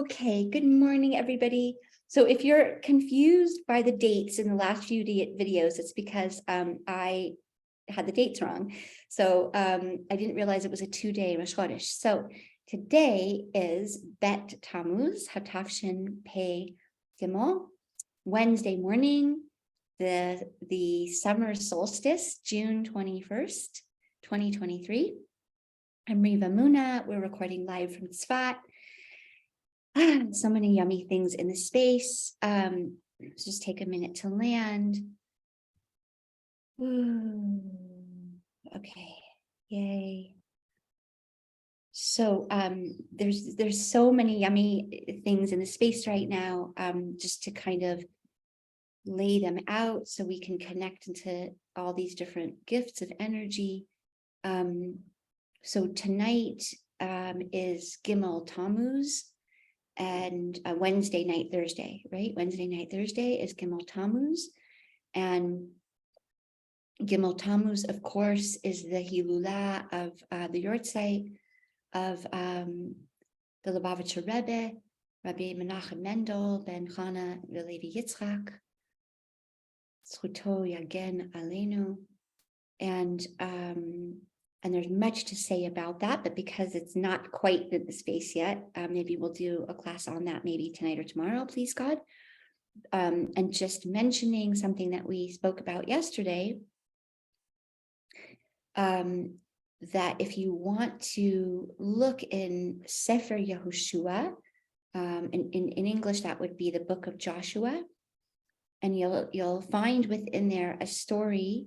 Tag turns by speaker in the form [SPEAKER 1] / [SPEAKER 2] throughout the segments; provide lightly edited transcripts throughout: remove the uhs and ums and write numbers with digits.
[SPEAKER 1] Okay, good morning, everybody. So if you're confused by the dates in the last few videos, it's because I had the dates wrong. So I didn't realize it was a 2-day Rosh Chodesh. So today is Bet Tamuz, Hatafshin Pei Gimel, Wednesday morning, the summer solstice, June 21st, 2023. I'm Riva Muna. We're recording live from Tzfat. So many yummy things in the space. Let's just take a minute to land. Ooh, okay, yay. So there's so many yummy things in the space right now, just to kind of lay them out so we can connect into all these different gifts of energy. So tonight is Gimel Tamuz. And Wednesday night, Thursday, right? Wednesday night, Thursday is Gimel Tamuz. And Gimel Tamuz, of course, is the Hilula of the Yortzeit of the Lubavitcher Rebbe, Rabbi Menachem Mendel, Ben Chana, Levi Yitzchak, Zchuto Yagen Aleinu. And there's much to say about that, but because it's not quite in the space yet, maybe we'll do a class on that maybe tonight or tomorrow, please God. And just mentioning something that we spoke about yesterday, that if you want to look in Sefer Yehoshua, in English, that would be the book of Joshua, and you'll find within there a story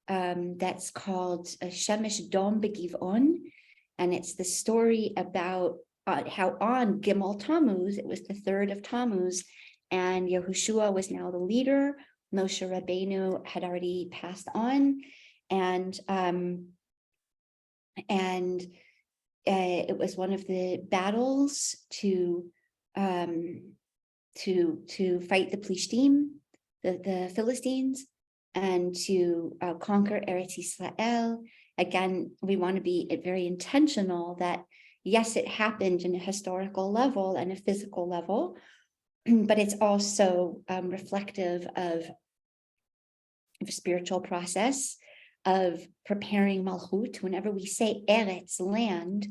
[SPEAKER 1] that's called Shemesh Dom Begivon, and it's the story about how on Gimel Tammuz, it was the 3rd of Tammuz, and Yehoshua was now the leader. Moshe Rabbeinu had already passed on, and it was one of the battles to fight the Plishtim, the Philistines, and to conquer Eretz Yisrael. Again, we want to be very intentional that, yes, it happened in a historical level and a physical level, but it's also reflective of a spiritual process of preparing Malchut. Whenever we say Eretz, land,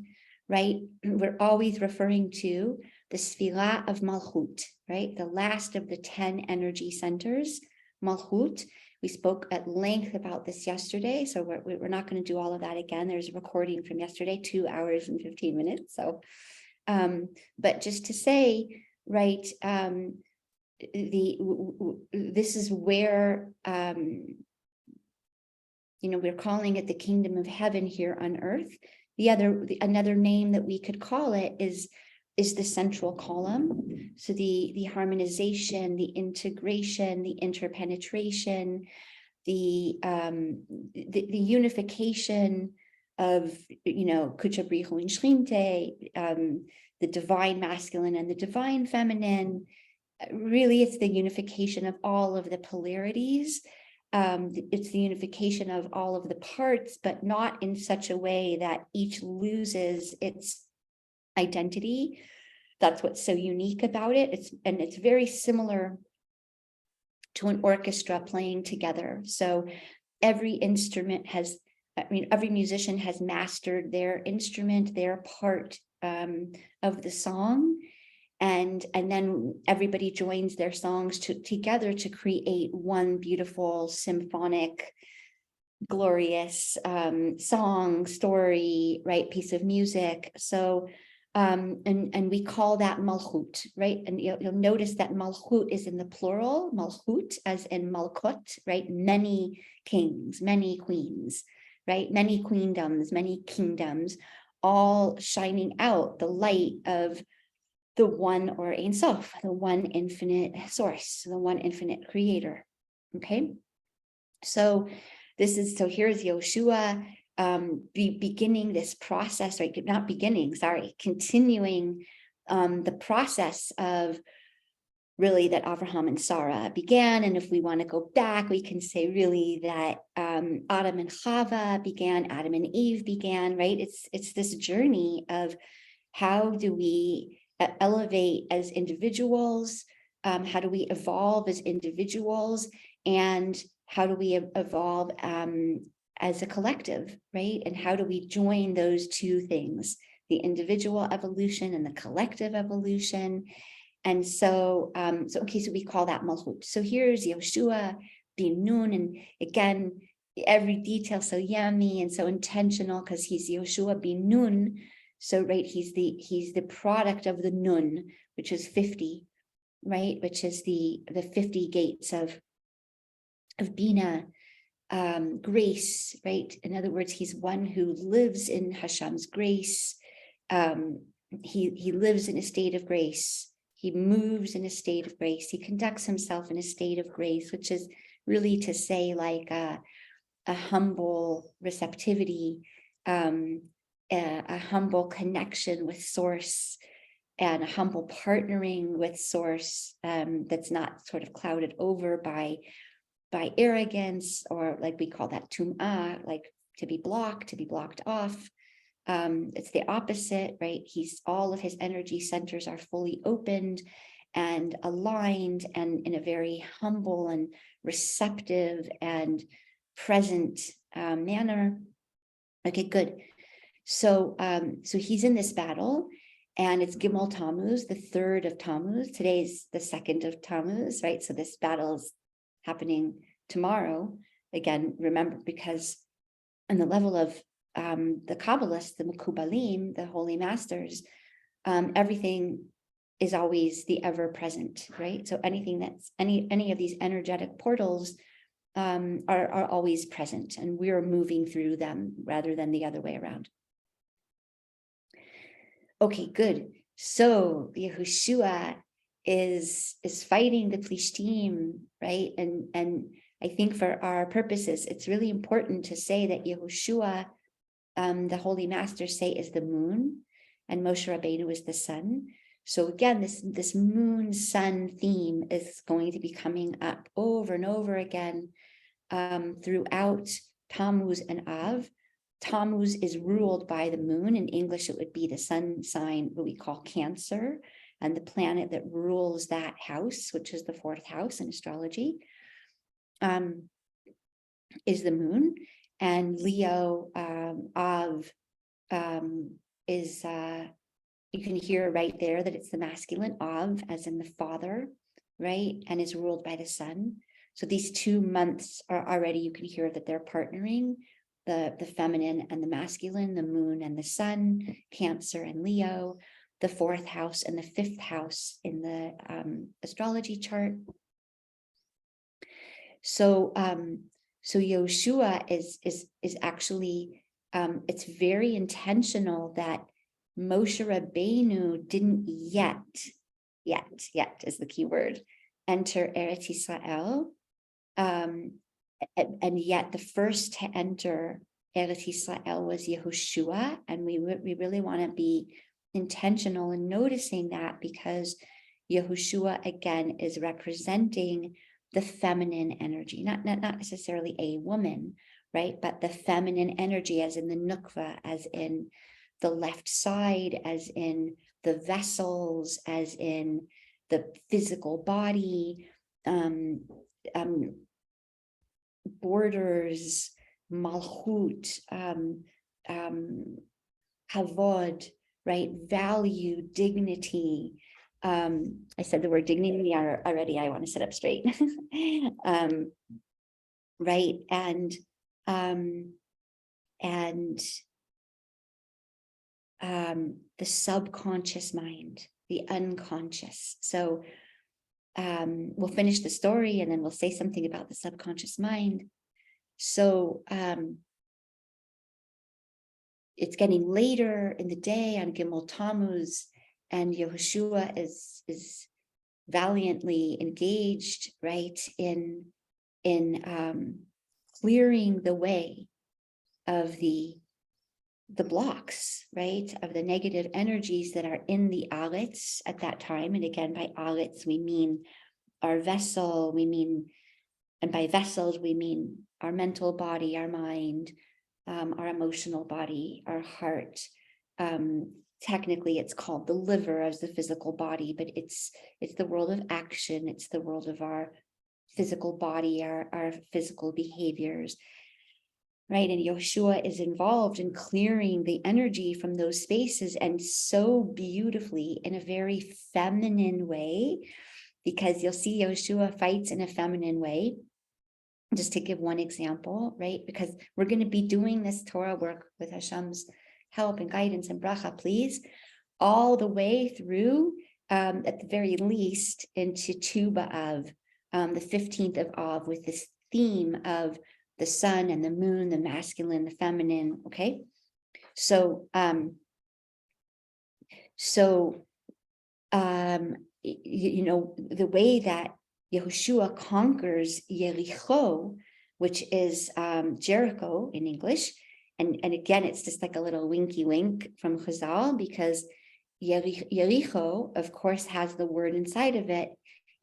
[SPEAKER 1] right, we're always referring to the Sfira of Malchut, right? The last of the 10 energy centers, Malchut. We spoke at length about this yesterday, so we're not going to do all of that again. There's a recording from yesterday, 2 hours and 15 minutes. So, but just to say, right, this is where, we're calling it the kingdom of heaven here on earth. Another name that we could call it is the central column. So the harmonization, the integration, the interpenetration, the unification of, Kucha Brichu and Shrinte, the divine masculine and the divine feminine. Really, it's the unification of all of the polarities. It's the unification of all of the parts, but not in such a way that each loses its identity. That's what's so unique about it. It's very similar to an orchestra playing together. So every musician has mastered their instrument, their part of the song, and then everybody joins their songs together to create one beautiful symphonic, glorious song, story, right, piece of music. So and we call that Malchut, right? And you'll notice that Malchut is in the plural, Malchut, as in Malkut, right? Many kings, many queens, right? Many queendoms, many kingdoms, all shining out the light of the one or Ein Sof, the one infinite source, the one infinite creator. Okay, so here's Yehoshua beginning this process, right? Continuing the process of really that Avraham and Sarah began. And if we want to go back, we can say really that Adam and Chava began, Adam and Eve began, right? It's this journey of how do we elevate as individuals? How do we evolve as individuals? And how do we evolve as a collective, right? And how do we join those two things, the individual evolution and the collective evolution? And so, okay, so we call that Malchut. So here's Yoshua bin Nun, and again, every detail so yummy and so intentional because he's Yoshua bin Nun. So right, he's the product of the Nun, which is 50, right? Which is the 50 gates of Bina, grace, right? In other words, he's one who lives in Hashem's grace. He lives in a state of grace. He moves in a state of grace. He conducts himself in a state of grace, which is really to say like a humble receptivity, a humble connection with source, and a humble partnering with source, that's not sort of clouded over by arrogance, or like we call that tum'ah, like to be blocked off. It's the opposite, right? All of his energy centers are fully opened and aligned, and in a very humble and receptive and present manner. Okay, good. So he's in this battle, and it's Gimel Tammuz, the 3rd of Tammuz. Today's the 2nd of Tammuz, right? So this battle is happening tomorrow. Again, remember, because on the level of the Kabbalists, the Mekubalim, the holy masters, everything is always the ever present, right? So anything that's any of these energetic portals are always present, and we're moving through them rather than the other way around. Okay, good. So Yehoshua is fighting the Plishtim, right? And I think for our purposes, it's really important to say that Yehoshua, the holy masters say, is the moon, and Moshe Rabbeinu is the sun. So again, this moon sun theme is going to be coming up over and over again throughout Tammuz and Av. Tammuz is ruled by the moon. In English, it would be the sun sign, what we call Cancer, and the planet that rules that house, which is the 4th house in astrology, is the moon. And Leo, Av, is, you can hear right there that it's the masculine, Av, as in the father, right? And is ruled by the sun. So these 2 months are already, you can hear that they're partnering, the feminine and the masculine, the moon and the sun, Cancer and Leo, the 4th house and the 5th house in the astrology chart. So Yoshua is actually, it's very intentional that Moshe Rabbeinu didn't yet is the key word, enter Eretz Yisrael. And yet the first to enter Eretz Yisrael was Yehoshua, and we really want to be intentional in noticing that, because Yehoshua again is representing the feminine energy, not necessarily a woman, right? But the feminine energy, as in the nukva, as in the left side, as in the vessels, as in the physical body, borders, malchut, havod, right? Value, dignity. I said the word dignity already. I want to sit up straight. Right. And the subconscious mind, the unconscious. So we'll finish the story and then we'll say something about the subconscious mind. So it's getting later in the day on Gimel Tammuz, and Yehoshua is valiantly engaged, right, in clearing the way of the blocks, right, of the negative energies that are in the Aretz at that time. And again, by Aretz, we mean our vessel, and by vessels, we mean our mental body, our mind, our emotional body, our heart, technically it's called the liver as the physical body, but it's the world of action. It's the world of our physical body, our physical behaviors, right? And Yoshua is involved in clearing the energy from those spaces, and so beautifully in a very feminine way, because you'll see Yoshua fights in a feminine way. Just to give one example, right? Because we're going to be doing this Torah work with Hashem's help and guidance and bracha, please, all the way through, at the very least, into Tu B'Av, the 15th of Av, with this theme of the sun and the moon, the masculine, the feminine. Okay, so the way that Yehoshua conquers Jericho, which is Jericho in English, and again, it's just like a little winky wink from Chazal, because Jericho, of course, has the word inside of it,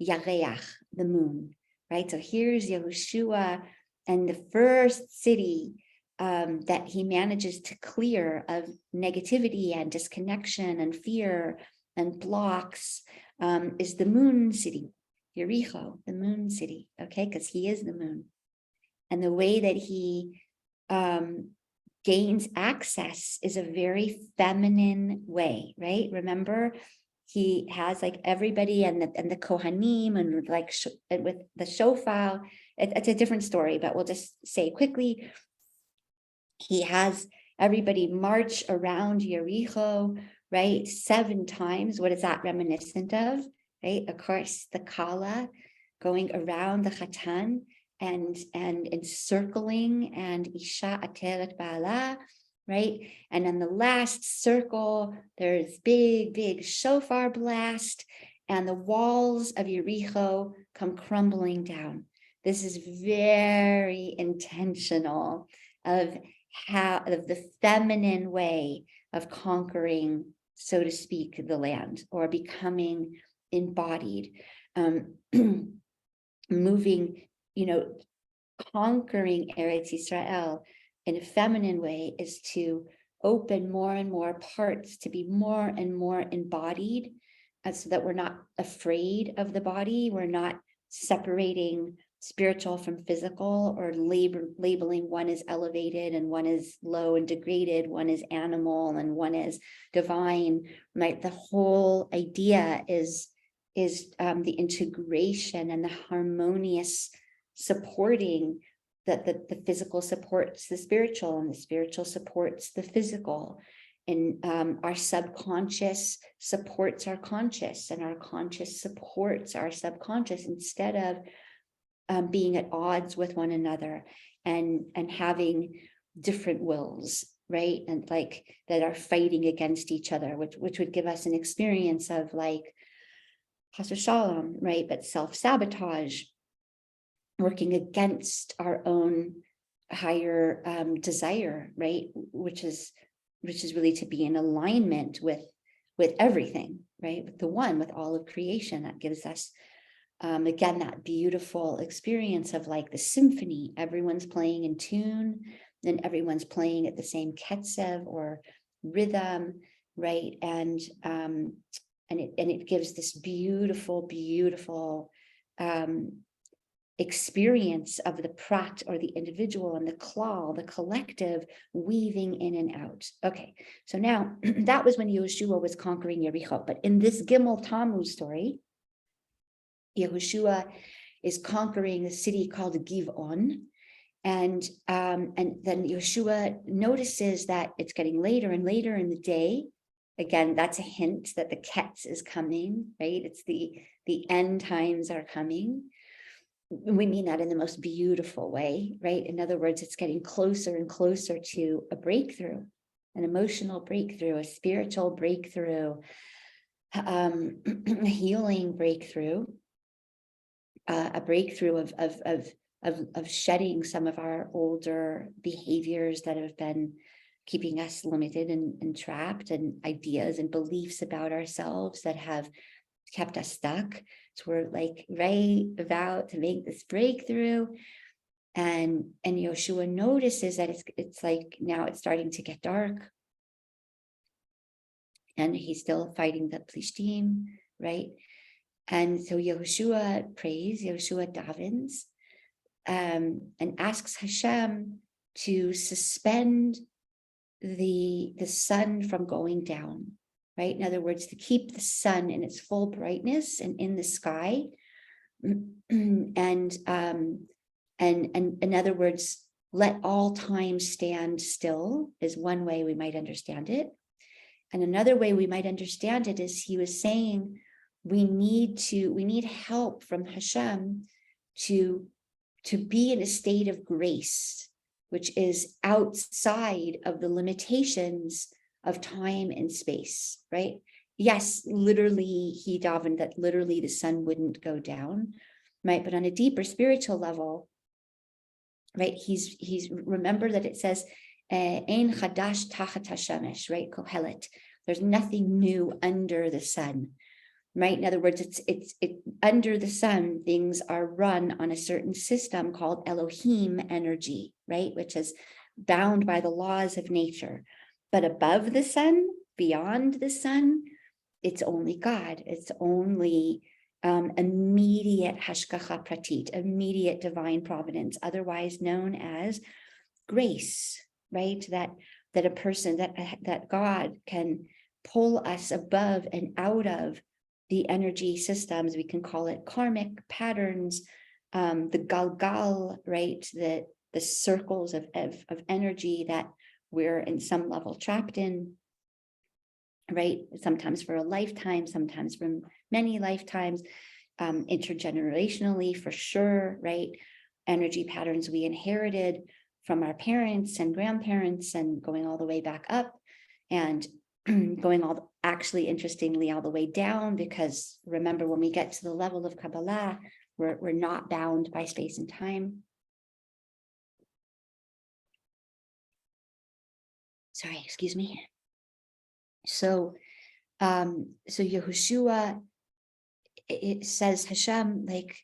[SPEAKER 1] Yareach, the moon, right? So here's Yehoshua, and the first city that he manages to clear of negativity and disconnection and fear and blocks is the moon city, Jericho, the moon city, okay? Because he is the moon. And the way that he gains access is a very feminine way, right? Remember, he has like everybody and the Kohanim and with the shofar. It's a different story, but we'll just say quickly, he has everybody march around Jericho, right? 7 times. What is that reminiscent of, right? Of course, the Kala going around the Chatan and encircling, and Isha Ateret Ba'ala, right? And on the last circle, there's big shofar blast, and the walls of Jericho come crumbling down. This is very intentional of the feminine way of conquering, so to speak, the land, or becoming embodied, moving, conquering Eretz Yisrael in a feminine way is to open more and more parts to be more and more embodied, so that we're not afraid of the body. We're not separating spiritual from physical, or labeling one as elevated and one is low and degraded, one is animal and one is divine, right? The whole idea is the integration and the harmonious supporting, that the physical supports the spiritual and the spiritual supports the physical, and our subconscious supports our conscious, and our conscious supports our subconscious, instead of being at odds with one another and having different wills, right? And like that are fighting against each other, which would give us an experience of like Chas Shalom, right? But self-sabotage, working against our own higher desire, right? Which is really to be in alignment with everything, right? With the one, with all of creation. That gives us again, that beautiful experience of like the symphony, everyone's playing in tune, and everyone's playing at the same ketzev or rhythm, right? And it gives this beautiful experience of the prat, or the individual, and the klal, the collective, weaving in and out. Okay, so now that was when Yehoshua was conquering Jericho, but in this Gimel Tamuz story, Yehoshua is conquering a city called Givon, and then Yehoshua notices that it's getting later and later in the day. Again, that's a hint that the Ketz is coming, right? It's the end times are coming. We mean that in the most beautiful way, right? In other words, it's getting closer and closer to a breakthrough, an emotional breakthrough, a spiritual breakthrough, a healing breakthrough. A breakthrough of shedding some of our older behaviors that have been keeping us limited and trapped, and ideas and beliefs about ourselves that have kept us stuck. So we're like right about to make this breakthrough, and Yoshua notices that it's like now it's starting to get dark. and he's still fighting the Plishtim, right? And so Yehoshua prays, Yehoshua davens, and asks Hashem to suspend the sun from going down, right? In other words, to keep the sun in its full brightness and in the sky. And in other words, let all time stand still is one way we might understand it. And another way we might understand it is he was saying we need help from Hashem to be in a state of grace, which is outside of the limitations of time and space, right? Yes, literally, he davened that literally the sun wouldn't go down, right? But on a deeper spiritual level, right? He's remember that it says, Ein chadash tachat hashemesh, right? Kohelet. There's nothing new under the sun, right? In other words, it's under the sun, things are run on a certain system called Elohim energy, right? Which is bound by the laws of nature. But above the sun, beyond the sun, it's only God. It's only immediate hashgacha pratit, immediate divine providence, otherwise known as grace, right? That a person, that God can pull us above and out of the energy systems. We can call it karmic patterns, the galgal, right? The circles of energy that we're in some level trapped in, right? Sometimes for a lifetime, sometimes for many lifetimes, intergenerationally for sure, right? Energy patterns we inherited from our parents and grandparents and going all the way back up and going actually interestingly all the way down, because remember when we get to the level of Kabbalah, we're not bound by space and time. Sorry, excuse me. So Yehoshua, it says, Hashem, like,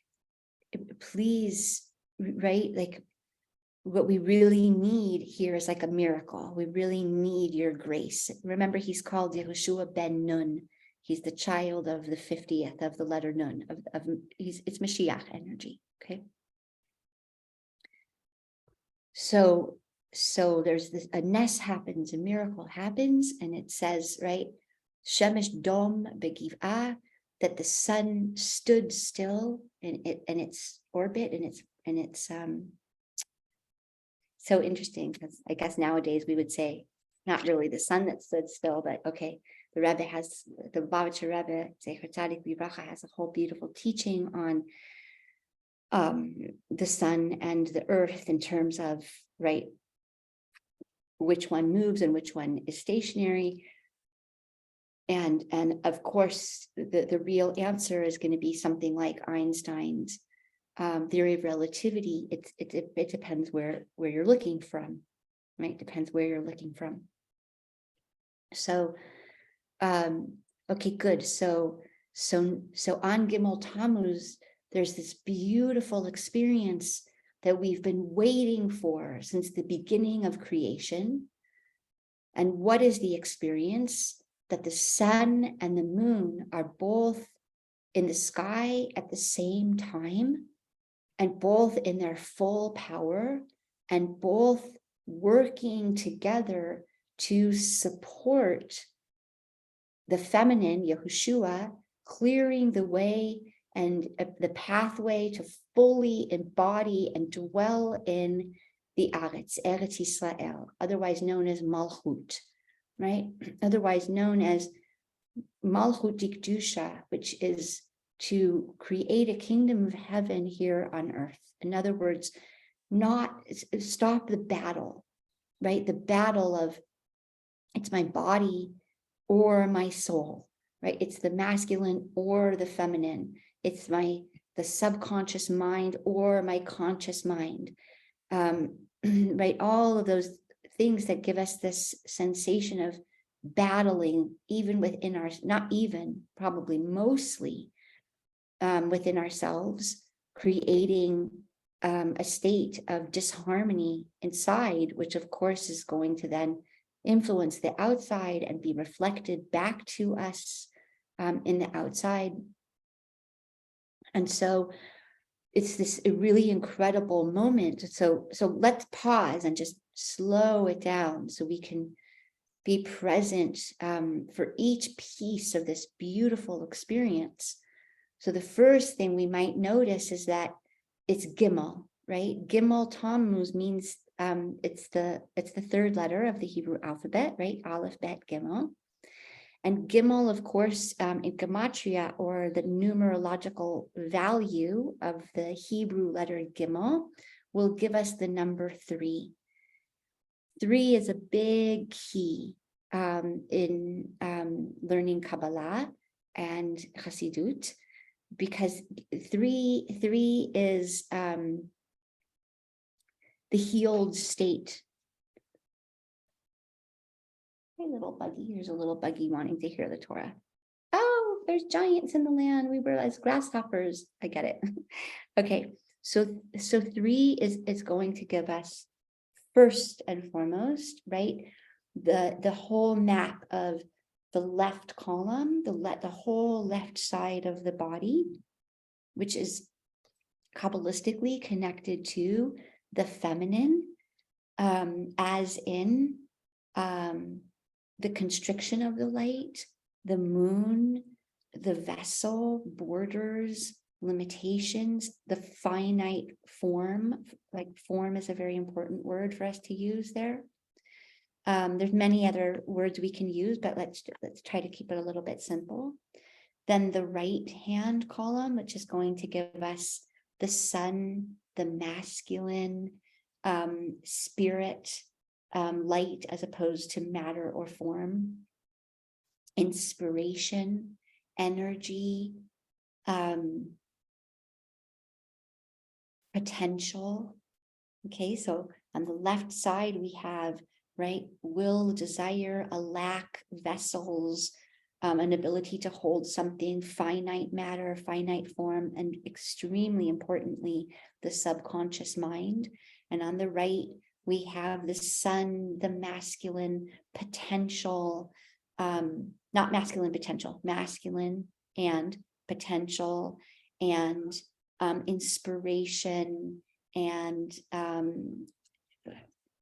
[SPEAKER 1] please, right? Like, what we really need here is like a miracle. We really need your grace. Remember, he's called Yehoshua ben Nun. He's the child of the 50th of the letter Nun. It's Mashiach energy. Okay. So there's this, a nes happens, a miracle happens, and it says, right, Shemesh dom begiv'ah, that the sun stood still in its orbit, and it's so interesting, because I guess nowadays we would say not really the sun that stood still, but okay, the Rebbe has, the Lubavitcher Rebbe, Zecher Tzadik Livracha, has a whole beautiful teaching on the sun and the earth in terms of, right, which one moves and which one is stationary. And of course, the real answer is going to be something like Einstein's theory of relativity. It depends where you're looking from, right? Depends where you're looking from. So, okay, good. So on Gimel Tammuz, there's this beautiful experience that we've been waiting for since the beginning of creation. And what is the experience? That the sun and the moon are both in the sky at the same time, and both in their full power, and both working together to support the feminine, Yehoshua, clearing the way and the pathway to fully embody and dwell in the Eretz Yisrael, otherwise known as Malchut, right? Otherwise known as Malchut Dikdusha, which is to create a kingdom of heaven here on earth. In other words, not stop the battle, right? The battle of it's my body or my soul, right? It's the masculine or the feminine. It's the subconscious mind or my conscious mind, right? All of those things that give us this sensation of battling, even within probably mostly within ourselves, creating a state of disharmony inside, which of course is going to then influence the outside and be reflected back to us in the outside. And so it's this really incredible moment. So let's pause and just slow it down so we can be present for each piece of this beautiful experience. So the first thing we might notice is that it's Gimel, right? Gimel Tammuz means it's the third letter of the Hebrew alphabet, right? Aleph, Bet, Gimel. And Gimel, of course, in Gematria, or the numerological value of the Hebrew letter Gimel, will give us the number 3. 3 is a big key in learning Kabbalah and Chassidut, because 3 is the healed state. Hey, little buggy, here's a little buggy wanting to hear the Torah. Oh, there's giants in the land. We realize grasshoppers. I get it. Okay, so 3 is going to give us first and foremost, right? The whole map of the left column, the whole left side of the body, which is Kabbalistically connected to the feminine, as in the constriction of the light, the moon, the vessel, borders, limitations, the finite form. Like form is a very important word for us to use there. There's many other words we can use, but let's try to keep it a little bit simple. Then the right hand column, which is going to give us the sun, the masculine, spirit, light as opposed to matter or form, inspiration, energy, potential. Okay, so on the left side we have, right, will, desire, a lack, vessels, an ability to hold something, finite matter, finite form, and extremely importantly, the subconscious mind. And on the right, we have the sun, the masculine potential, not masculine potential, masculine and potential, and inspiration and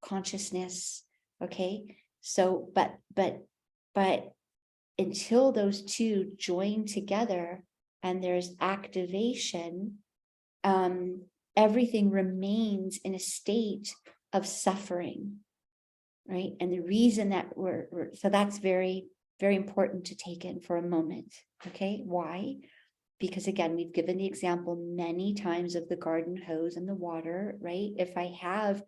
[SPEAKER 1] consciousness. Okay, so but until those two join together and there's activation, everything remains in a state of suffering, right? And the reason that so that's very, very important to take in for a moment. Okay, why? Because again, we've given the example many times of the garden hose and the water, right? If I have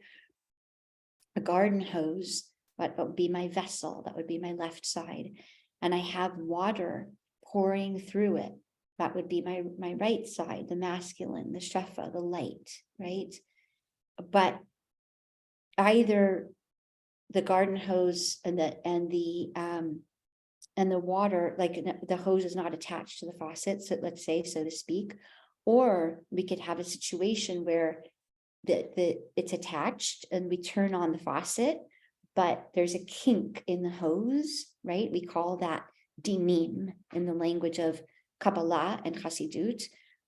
[SPEAKER 1] a garden hose, that would be my vessel, that would be my left side, and I have water pouring through it, that would be my right side, the masculine, the shefa, the light, right? But either the garden hose and the water, like the hose is not attached to the faucet, so let's say, so to speak, or we could have a situation where it's attached and we turn on the faucet, but there's a kink in the hose, right? We call that dinim in the language of Kabbalah and Chassidut.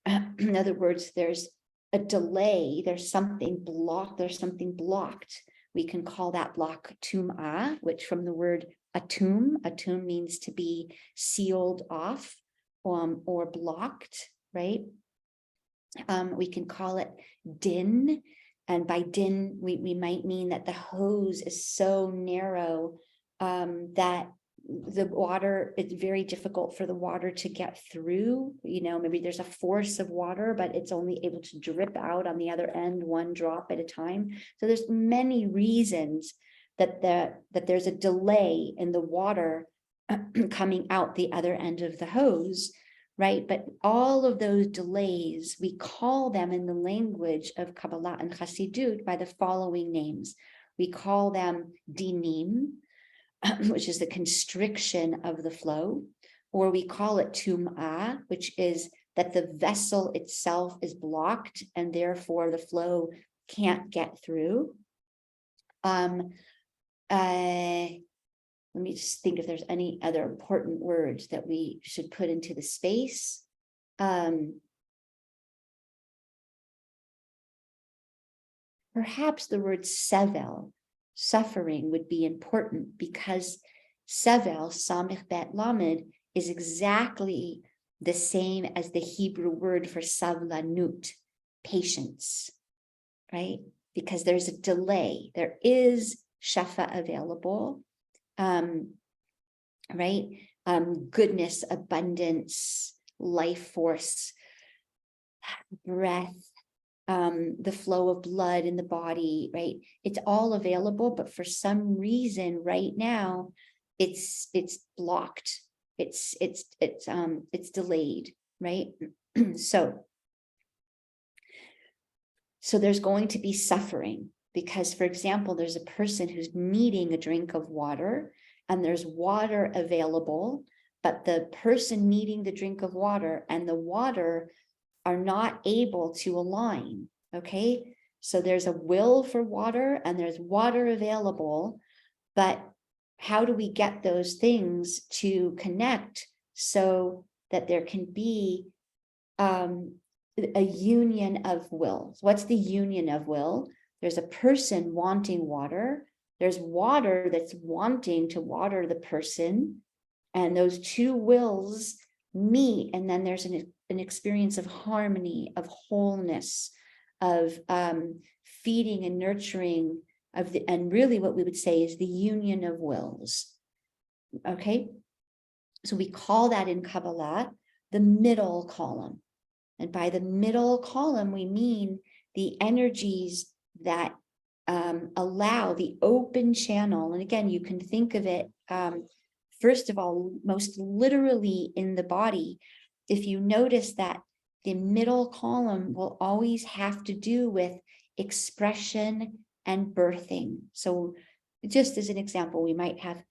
[SPEAKER 1] In other words, there's a delay, there's something blocked. We can call that block tum'ah, which from the word atum means to be sealed off or blocked, right? We can call it din, and by din we might mean that the hose is so narrow that the water, it's very difficult for the water to get through. You know, maybe there's a force of water, but it's only able to drip out on the other end, one drop at a time. So there's many reasons that there's a delay in the water coming out the other end of the hose, right? But all of those delays, we call them in the language of Kabbalah and Chassidut by the following names. We call them dinim, which is the constriction of the flow, or we call it tum'ah, which is that the vessel itself is blocked and therefore the flow can't get through. let me just think if there's any other important words that we should put into the space. Perhaps the word sevel, suffering, would be important because sevel, samich bet lamed, is exactly the same as the Hebrew word for savlanut, patience, right? Because there's a delay. There is shafa available, right? Goodness, abundance, life force, breath, the flow of blood in the body, right? It's all available, but for some reason right now, it's blocked. It's delayed, right? So there's going to be suffering because, for example, there's a person who's needing a drink of water and there's water available, but the person needing the drink of water and the water are not able to align, okay? So there's a will for water and there's water available, but how do we get those things to connect so that there can be a union of will? What's the union of will? There's a person wanting water. There's water that's wanting to water the person. And those two wills meet. And then there's an experience of harmony, of wholeness, of feeding and nurturing and really what we would say is the union of wills. Okay. So we call that in Kabbalah the middle column. And by the middle column, we mean the energies that allow the open channel. And again, you can think of it, first of all, most literally in the body. If you notice that the middle column will always have to do with expression and birthing. So just as an example, we might have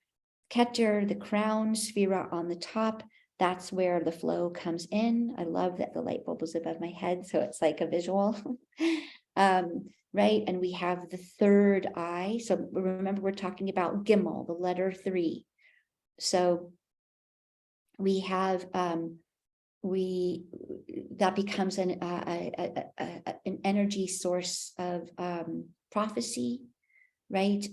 [SPEAKER 1] Keter, the crown, Sphira on the top. That's where the flow comes in. I love that the light bulb was above my head, so it's like a visual, right? And we have the third eye. So remember, we're talking about Gimel, the letter 3. So we have that becomes an energy source of prophecy, right?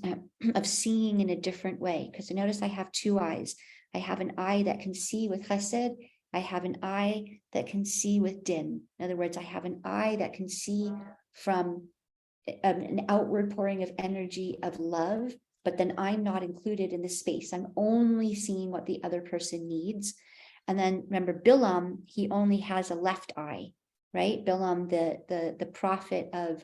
[SPEAKER 1] Of seeing in a different way. Because notice I have 2 eyes. I have an eye that can see with chesed. I have an eye that can see with din. In other words, I have an eye that can see from an outward pouring of energy of love, but then I'm not included in the space. I'm only seeing what the other person needs. And then remember, Bilam, he only has a left eye, right? Bilam, the prophet of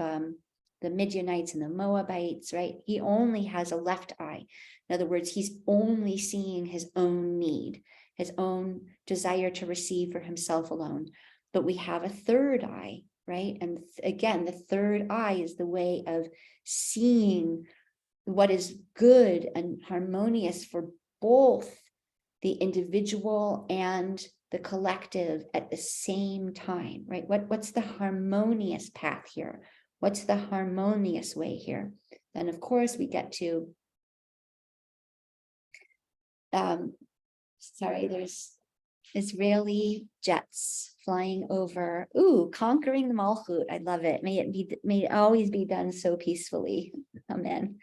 [SPEAKER 1] the Midianites and the Moabites, right? He only has a left eye. In other words, he's only seeing his own need, his own desire to receive for himself alone. But we have a third eye, right? And again, the third eye is the way of seeing what is good and harmonious for both the individual and the collective at the same time, right? What's the harmonious path here? What's the harmonious way here? Then, of course, we get to, there's Israeli jets flying over. Ooh, conquering the Malchut. I love it. May it always be done so peacefully. Amen.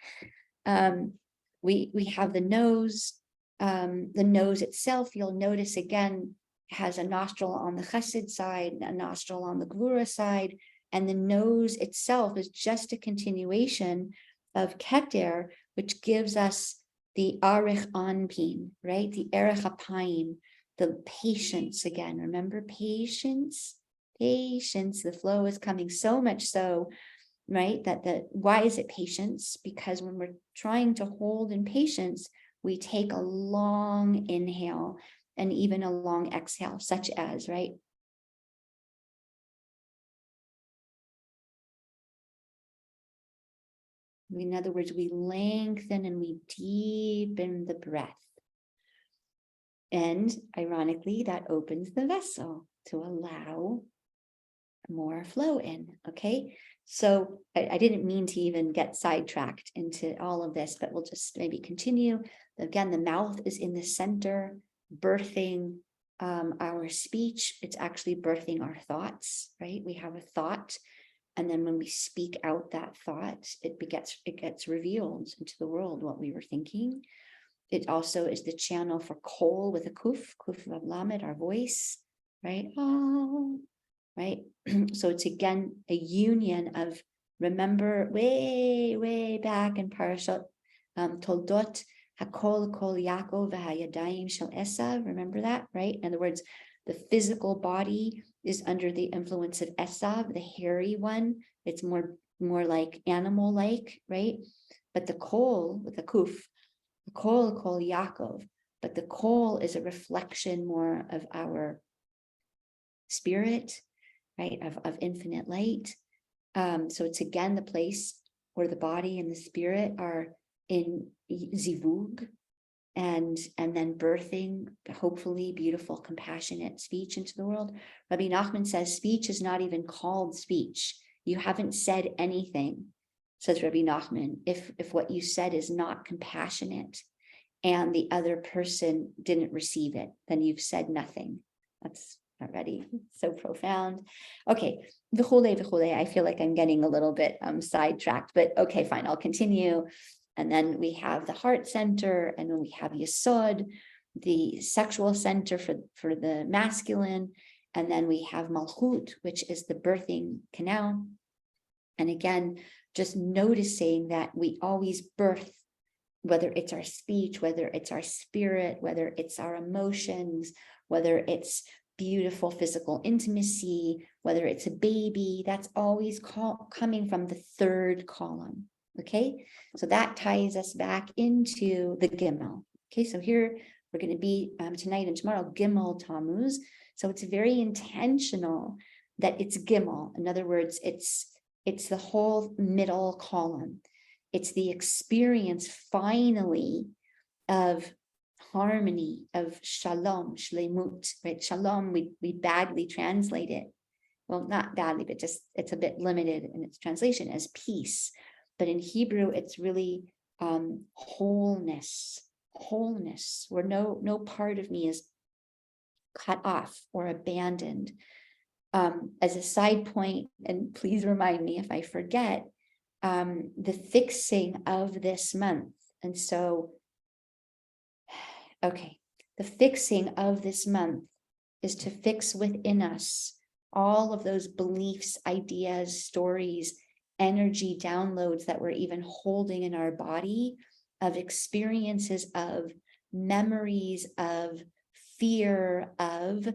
[SPEAKER 1] We have the nose. The nose itself, you'll notice again, has a nostril on the chesed side, a nostril on the gvura side, and the nose itself is just a continuation of keter, which gives us the arich anpin, right? The erech apayim, the patience again. Remember, patience. The flow is coming so much so, right? Why is it patience? Because when we're trying to hold in patience, we take a long inhale and even a long exhale, such as, right? In other words, we lengthen and we deepen the breath. And ironically, that opens the vessel to allow more flow in, okay? So I didn't mean to even get sidetracked into all of this, but we'll just maybe continue. Again, the mouth is in the center, birthing our speech. It's actually birthing our thoughts, right? We have a thought, and then when we speak out that thought, it gets revealed into the world what we were thinking. It also is the channel for kol with a kuf of lamed, our voice, right? Oh, right. So it's again a union of, remember way back in Parashat Toldot, Hakol Kol Yaakov v'Hayadayim Shel Esav. Remember that, right? In other words, the physical body is under the influence of Esav, the hairy one. It's more like animal-like, right? But the kol with the kuf, the kol Yaakov, but the kol is a reflection more of our spirit, right? Of infinite light. So it's again the place where the body and the spirit are in zivug, and then birthing hopefully beautiful, compassionate speech into the world. Rabbi Nachman says speech is not even called speech. You haven't said anything, says Rabbi Nachman, if what you said is not compassionate and the other person didn't receive it, then you've said nothing. That's already so profound. Okay, v'chule. I feel like I'm getting a little bit sidetracked, but okay, fine, I'll continue. And then we have the heart center, and then we have Yesod, the sexual center for the masculine, and then we have Malchut, which is the birthing canal. And again, just noticing that we always birth, whether it's our speech, whether it's our spirit, whether it's our emotions, whether it's beautiful physical intimacy, whether it's a baby, that's always coming from the third column. Okay, so that ties us back into the Gimel. Okay, so here we're going to be tonight and tomorrow, Gimel Tamuz. So it's very intentional that it's Gimel. In other words, it's the whole middle column. It's the experience finally of harmony, of shalom, shlemut, right? Shalom, we badly translate it. Well, not badly, but just it's a bit limited in its translation as peace. But in Hebrew, it's really wholeness, where no part of me is cut off or abandoned. As a side point, and please remind me if I forget, the fixing of this month. And so, okay, the fixing of this month is to fix within us all of those beliefs, ideas, stories, energy downloads that we're even holding in our body, of experiences, of memories, of fear, of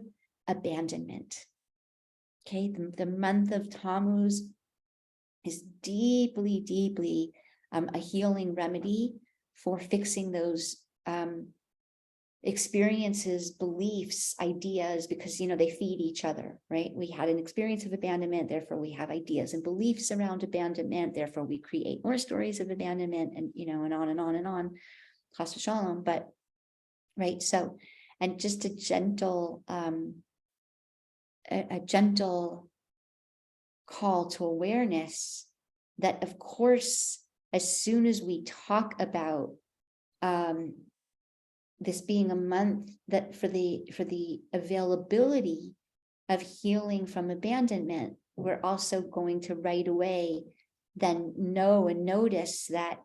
[SPEAKER 1] abandonment. Okay, the month of Tammuz is deeply a healing remedy for fixing those experiences, beliefs, ideas, because they feed each other, right? We had an experience of abandonment, therefore we have ideas and beliefs around abandonment, therefore we create more stories of abandonment, and and on and on and on. Chas v'shalom. But right, so, and just a gentle call to awareness that, of course, as soon as we talk about this being a month that for the availability of healing from abandonment, we're also going to right away then know and notice that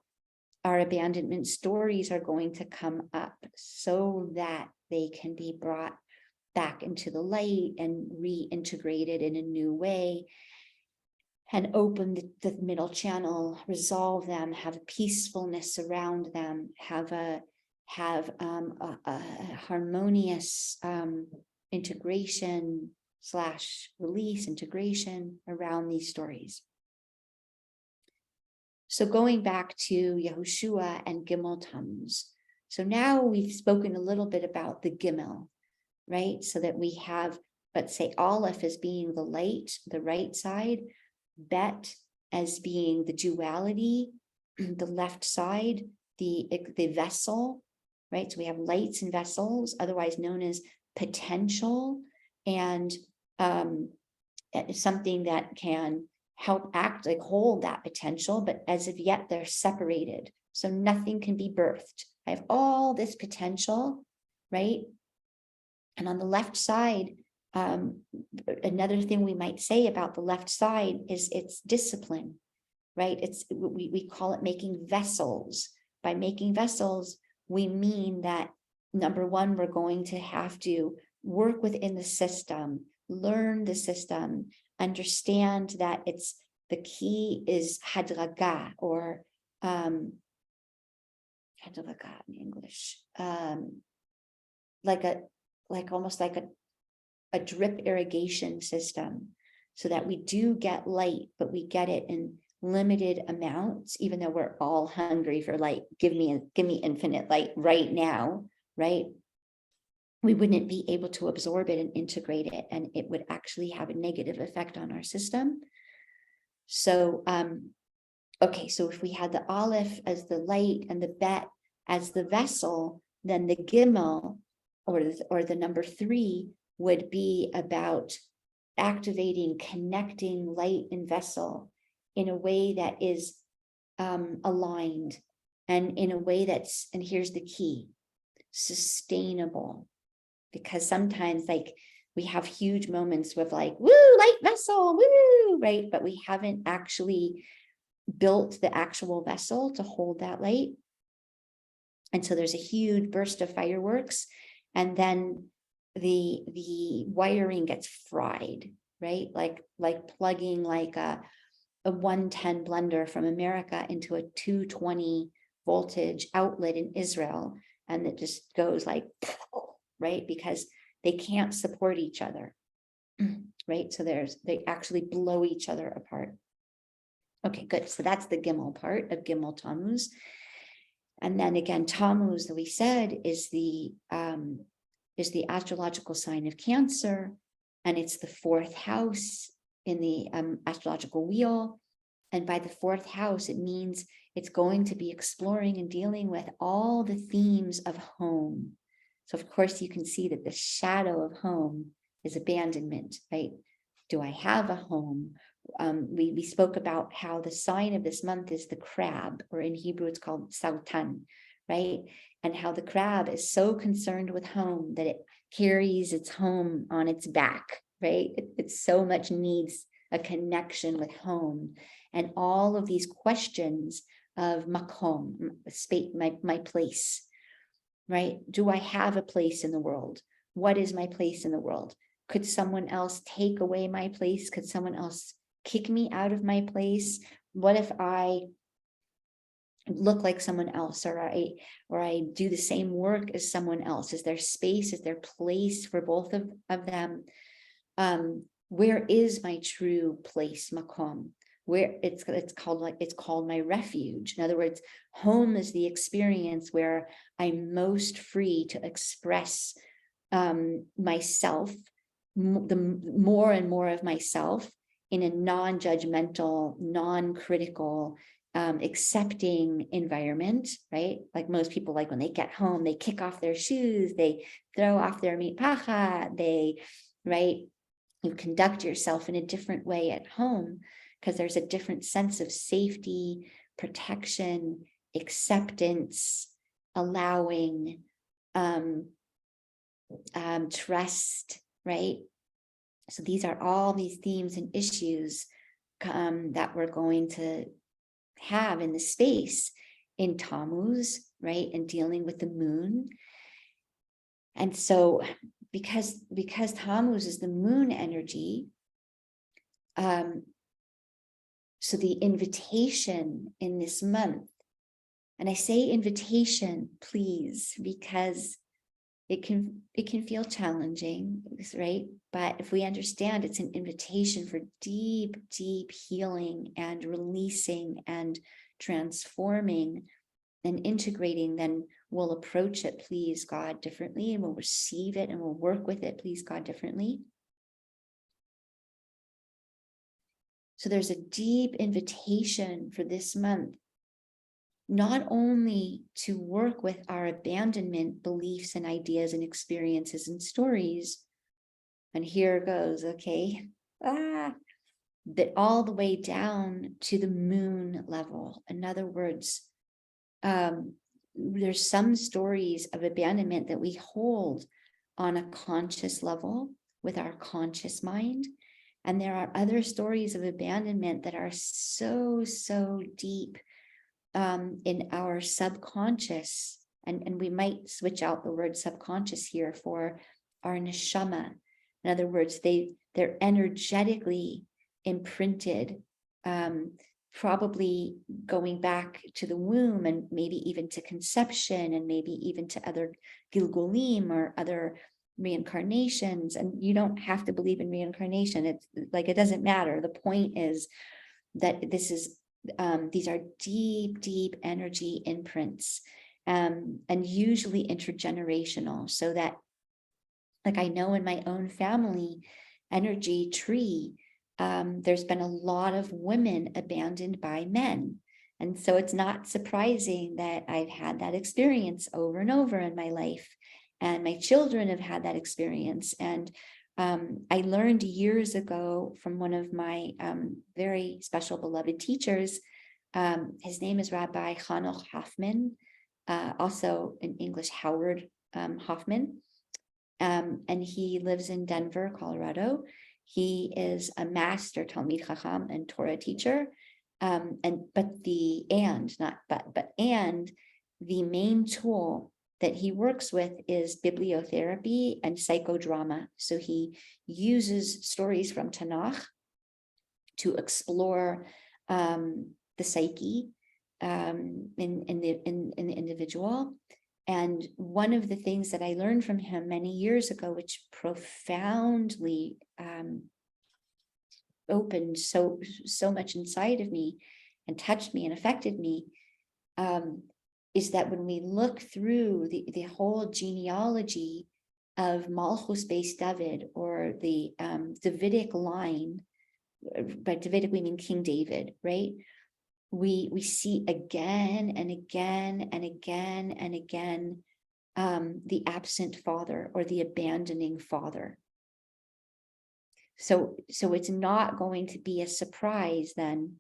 [SPEAKER 1] our abandonment stories are going to come up so that they can be brought back into the light and reintegrated in a new way, and open the middle channel, resolve them, have peacefulness around them, have a harmonious integration / release integration around these stories. So going back to Yehoshua and Gimel Tammuz. So now we've spoken a little bit about the Gimel, right? So that we have, let's say, Aleph as being the light, the right side, Bet as being the duality, the left side, the vessel, right? So we have lights and vessels, otherwise known as potential, and something that can help act like hold that potential, but as of yet they're separated. So nothing can be birthed. I have all this potential, right? And on the left side, another thing we might say about the left side is it's discipline, right? We call it making vessels. By making vessels, we mean that number one, we're going to have to work within the system, learn the system, understand that it's the key is hadraga, or hadraga in English, almost like a drip irrigation system, so that we do get light, but we get it in limited amounts, even though we're all hungry for light. Give me infinite light right now, right? We wouldn't be able to absorb it and integrate it, and it would actually have a negative effect on our system. So, okay, so if we had the Aleph as the light and the Bet as the vessel, then the Gimel, or the number 3, would be about activating, connecting light and vessel in a way that is aligned, and in a way that's, and here's the key, sustainable. Because sometimes, like, we have huge moments with like, woo, light vessel, woo, right? But we haven't actually built the actual vessel to hold that light. And so there's a huge burst of fireworks, and then the wiring gets fried, right? Like plugging like a 110 blender from America into a 220 voltage outlet in Israel, and it just goes like, right? Because they can't support each other, right? So they actually blow each other apart. Okay, good. So that's the Gimel part of Gimel Tammuz. And then again, Tammuz, that we said, is the astrological sign of Cancer, and it's the 4th house in the astrological wheel. And by the 4th house, it means it's going to be exploring and dealing with all the themes of home. So of course you can see that the shadow of home is abandonment, right? Do I have a home? We spoke about how the sign of this month is the crab, or in Hebrew it's called sautan, right? And how the crab is so concerned with home that it carries its home on its back, right? It so much needs a connection with home. And all of these questions of makom, space, my place, right? Do I have a place in the world? What is my place in the world? Could someone else take away my place? Could someone else kick me out of my place? What if I look like someone else, or I do the same work as someone else? Is there space? Is there place for both of them? Where is my true place, makom? Where it's called my refuge. In other words, home is the experience where I'm most free to express myself, the more and more of myself, in a non-judgmental, non-critical, accepting environment, right? Like most people, like when they get home, they kick off their shoes, they throw off their mitpacha, right? You conduct yourself in a different way at home, because there's a different sense of safety, protection, acceptance, allowing, trust, right? So these are all these themes and issues that we're going to have in the space in Tammuz, right? And dealing with the moon. And so because Tammuz is the moon energy, so the invitation in this month, and I say invitation, please, because it can feel challenging, right? But if we understand it's an invitation for deep, deep healing and releasing and transforming and integrating, then we'll approach it, please God, differently, and we'll receive it and we'll work with it, please God, differently. So there's a deep invitation for this month, not only to work with our abandonment beliefs and ideas and experiences and stories. And here goes, okay. that all the way down to the moon level. In other words, there's some stories of abandonment that we hold on a conscious level with our conscious mind. And there are other stories of abandonment that are so, so deep in our subconscious. And we might switch out the word subconscious here for our neshama. In other words, they're energetically imprinted, probably going back to the womb and maybe even to conception and maybe even to other gilgulim or other reincarnations. And you don't have to believe in reincarnation. It's like, it doesn't matter. The point is that these are deep, deep energy imprints, and usually intergenerational. So that, like, I know in my own family energy tree, there's been a lot of women abandoned by men. And so it's not surprising that I've had that experience over and over in my life. And my children have had that experience. And I learned years ago from one of my very special beloved teachers. His name is Rabbi Hanoch Hoffman, also in English, Howard Hoffman. And he lives in Denver, Colorado. He is a master Talmid Chacham and Torah teacher. And the main tool that he works with is bibliotherapy and psychodrama. So he uses stories from Tanakh to explore the psyche in the individual. And one of the things that I learned from him many years ago, which profoundly opened so much inside of me and touched me and affected me, is that when we look through the whole genealogy of Malchus Beis David, or the Davidic line, by Davidic we mean King David, right? We see again and again and again and again the absent father or the abandoning father. So it's not going to be a surprise then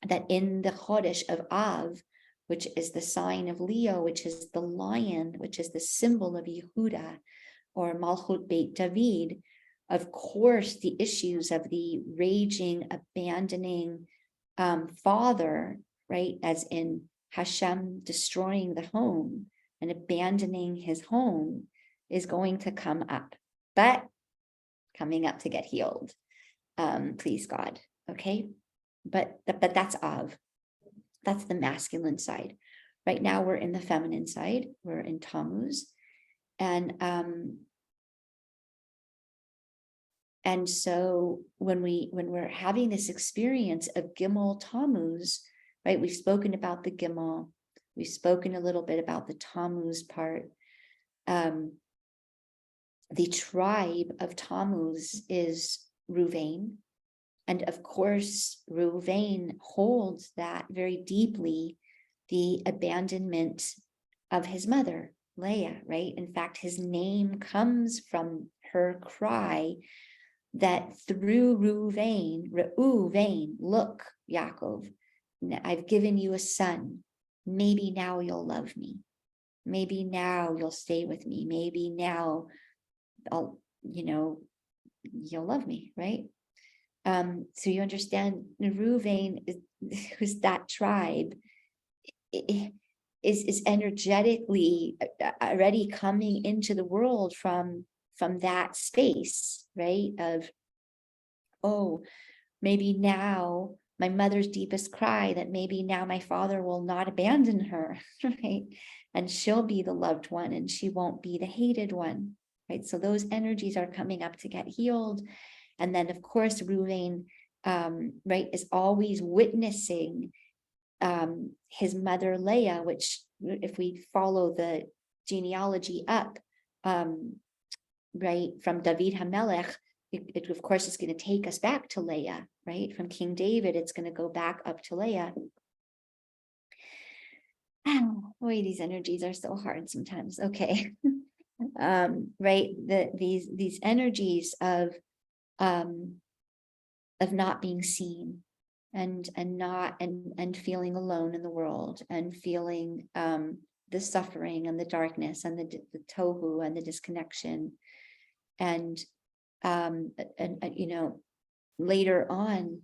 [SPEAKER 1] that in the Chodesh of Av, which is the sign of Leo, which is the lion, which is the symbol of Yehuda or Malchut Beit David, of course, the issues of the raging, abandoning father, right, as in Hashem destroying the home and abandoning his home, is going to come up, but coming up to get healed, please God, okay? But that's Av. That's the masculine side. Right now we're in the feminine side. We're in Tamuz. And so when we're having this experience of Gimel Tammuz, right? We've spoken about the Gimel. We've spoken a little bit about the Tammuz part. The tribe of Tammuz is Ruvain. And of course, Ruvain holds that very deeply, the abandonment of his mother, Leah, right? In fact, his name comes from her cry that through Reuven, look, Yaakov, I've given you a son. Maybe now you'll love me. Maybe now you'll stay with me. Maybe now you'll love me, right? So you understand, Reuven who's that tribe, is energetically already coming into the world from that space, right? Of, oh, maybe now my mother's deepest cry, that maybe now my father will not abandon her, right? And she'll be the loved one and she won't be the hated one, right? So those energies are coming up to get healed. And then, of course, Reuven, right, is always witnessing his mother Leah, which, if we follow the genealogy up, right, from David HaMelech, it of course is going to take us back to Leah, right? From King David, it's going to go back up to Leah. Oh, boy, these energies are so hard sometimes. Okay, right? These energies of not being seen, and feeling alone in the world, and feeling the suffering and the darkness and the tohu and the disconnection. And later on,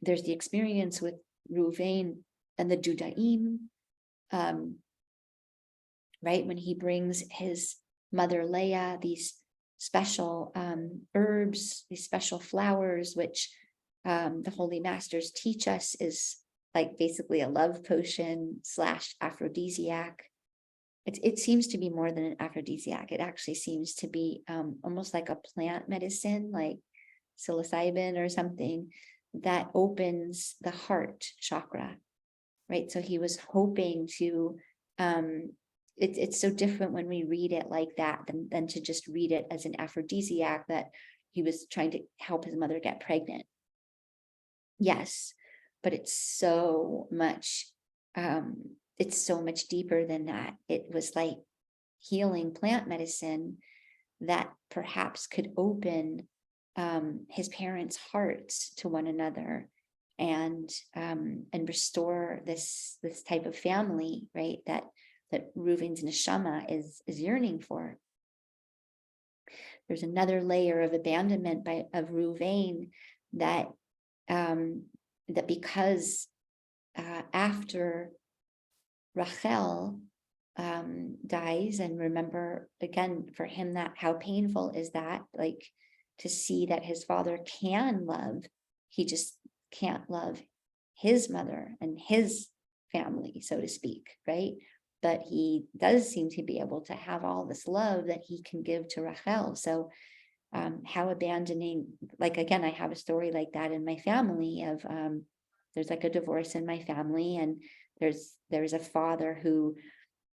[SPEAKER 1] there's the experience with Ruvain and the Dudaim, right? When he brings his mother Leah these special herbs, these special flowers, which the Holy Masters teach us is like basically a love potion / aphrodisiac. It seems to be more than an aphrodisiac. It actually seems to be almost like a plant medicine, like psilocybin or something, that opens the heart chakra, right? So he was hoping to, it's so different when we read it like that than to just read it as an aphrodisiac, that he was trying to help his mother get pregnant. Yes, but it's so much deeper than that. It was like healing plant medicine that perhaps could open his parents' hearts to one another, and restore this type of family, right? That Reuven's neshama is yearning for. There's another layer of abandonment of Reuven, that because after Rachel dies, and remember again for him that how painful is that, like to see that his father can love, he just can't love his mother and his family, so to speak, right? But he does seem to be able to have all this love that he can give to Rachel. So how abandoning, like again, I have a story like that in my family of there's like a divorce in my family, and there's a father who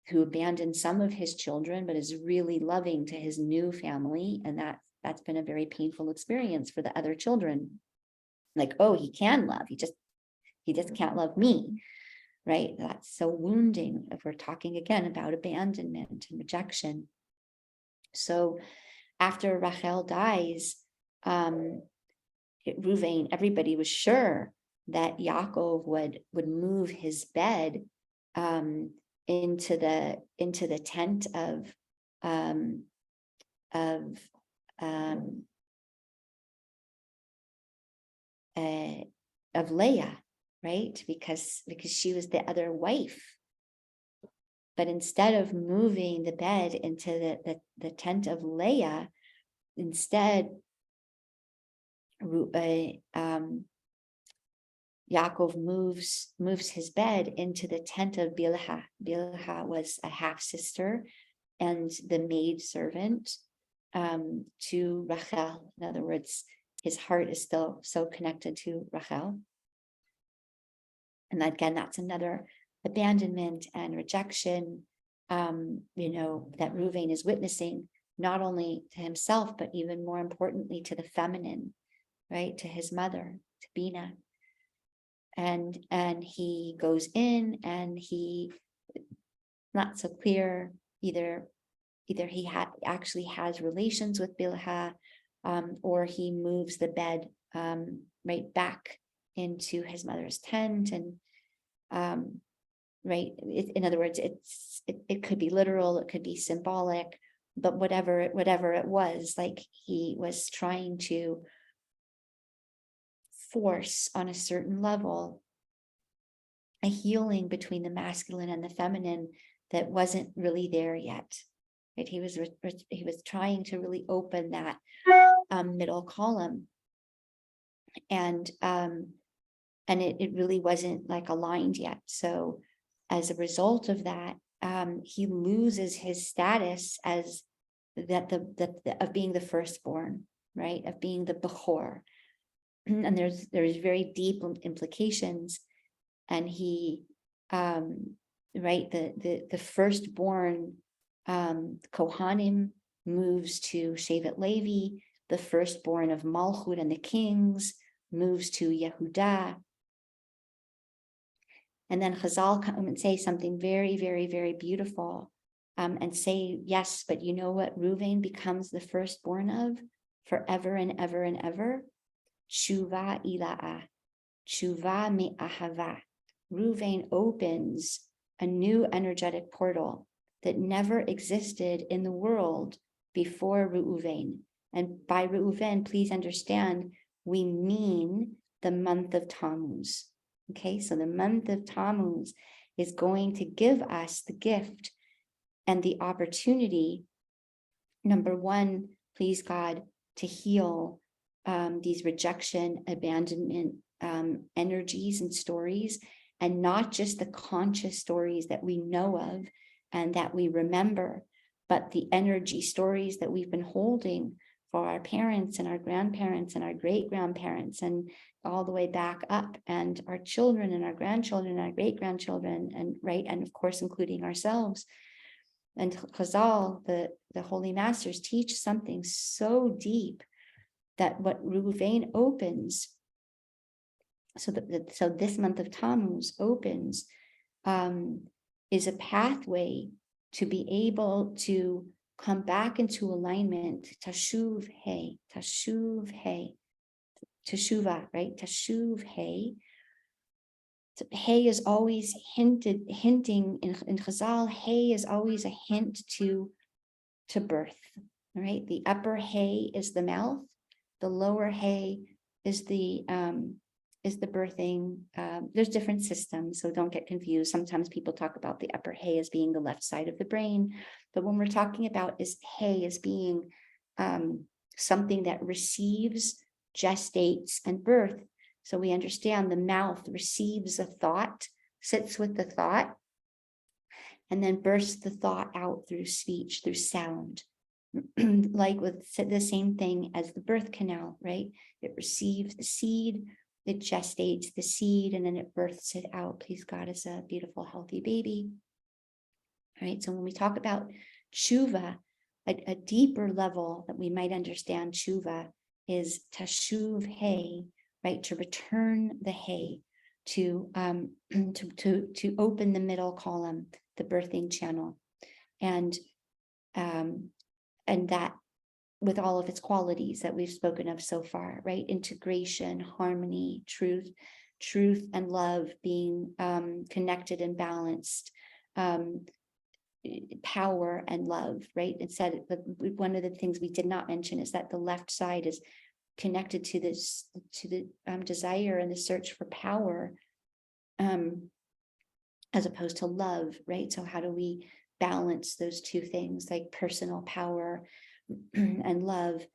[SPEAKER 1] abandoned some of his children, but is really loving to his new family, and that's been a very painful experience for the other children. Like, oh, he can love, he just can't love me, right? That's so wounding if we're talking again about abandonment and rejection. So after Rachel dies, Reuven, everybody was sure that Yaakov would move his bed into the tent of Leah, right? Because she was the other wife. But instead of moving the bed into the tent of Leah, instead Yaakov moves his bed into the tent of Bilhah. Bilhah was a half sister and the maid servant to Rachel. In other words, his heart is still so connected to Rachel. And again, that's another abandonment and rejection, that Reuven is witnessing, not only to himself, but even more importantly to the feminine, right? To his mother, to Bina. And he goes in, and he, not so clear, either he actually has relations with Bilhah, or he moves the bed right back into his mother's tent, and right. In other words, it could be literal, it could be symbolic, but whatever it was, like he was trying to force on a certain level a healing between the masculine and the feminine that wasn't really there yet. Right? He was trying to really open that middle column, and it really wasn't like aligned yet. So as a result of that, he loses his status as of being the firstborn, right? Of being the Bechor. And there's very deep implications. And he, right, the firstborn Kohanim moves to Shevet Levi. The firstborn of Malchut and the kings moves to Yehudah. And then Chazal come and say something very, very, very beautiful, and say, yes, but you know what Reuven becomes the firstborn of? forever and ever and ever. Tshuva ila'a, tshuva me'ahava. Reuven opens a new energetic portal that never existed in the world before Reuven. And by Reuven, please understand, we mean the month of Tammuz. Okay, so the month of Tammuz is going to give us the gift and the opportunity, number one, please God, to heal these rejection, abandonment energies and stories, and not just the conscious stories that we know of and that we remember, but the energy stories that we've been holding for our parents and our grandparents and our great-grandparents and all the way back up, and our children and our grandchildren and our great-grandchildren, and right, and of course, including ourselves. And Chazal, the Holy Masters, teach something so deep that what Reuven opens, so this month of Tammuz opens, is a pathway to be able to come back into alignment. Tashuv hey, teshuva, right? Tashuv hey. Hey is always hinting in Chazal. Hey is always a hint to birth. All right, the upper hey is the mouth, the lower hey is the birthing. There's different systems, so don't get confused. Sometimes people talk about the upper hey as being the left side of the brain, but when we're talking about is hey as being something that receives, gestates, and birth. So we understand the mouth receives a thought, sits with the thought, and then bursts the thought out through speech, through sound. Like with the same thing as the birth canal, right? It receives the seed, it gestates the seed, and then it births it out. Please God, as a beautiful, healthy baby. All right, so when we talk about tshuva, a deeper level that we might understand tshuva is tashuv hey, right? To return the hay, to open the middle column, the birthing channel, and that with all of its qualities that we've spoken of so far, right? Integration, harmony, truth and love being connected and balanced, power and love, right? It said that one of the things we did not mention is that the left side is connected to the desire and the search for power, as opposed to love, right? So how do we balance those two things, like personal power and love,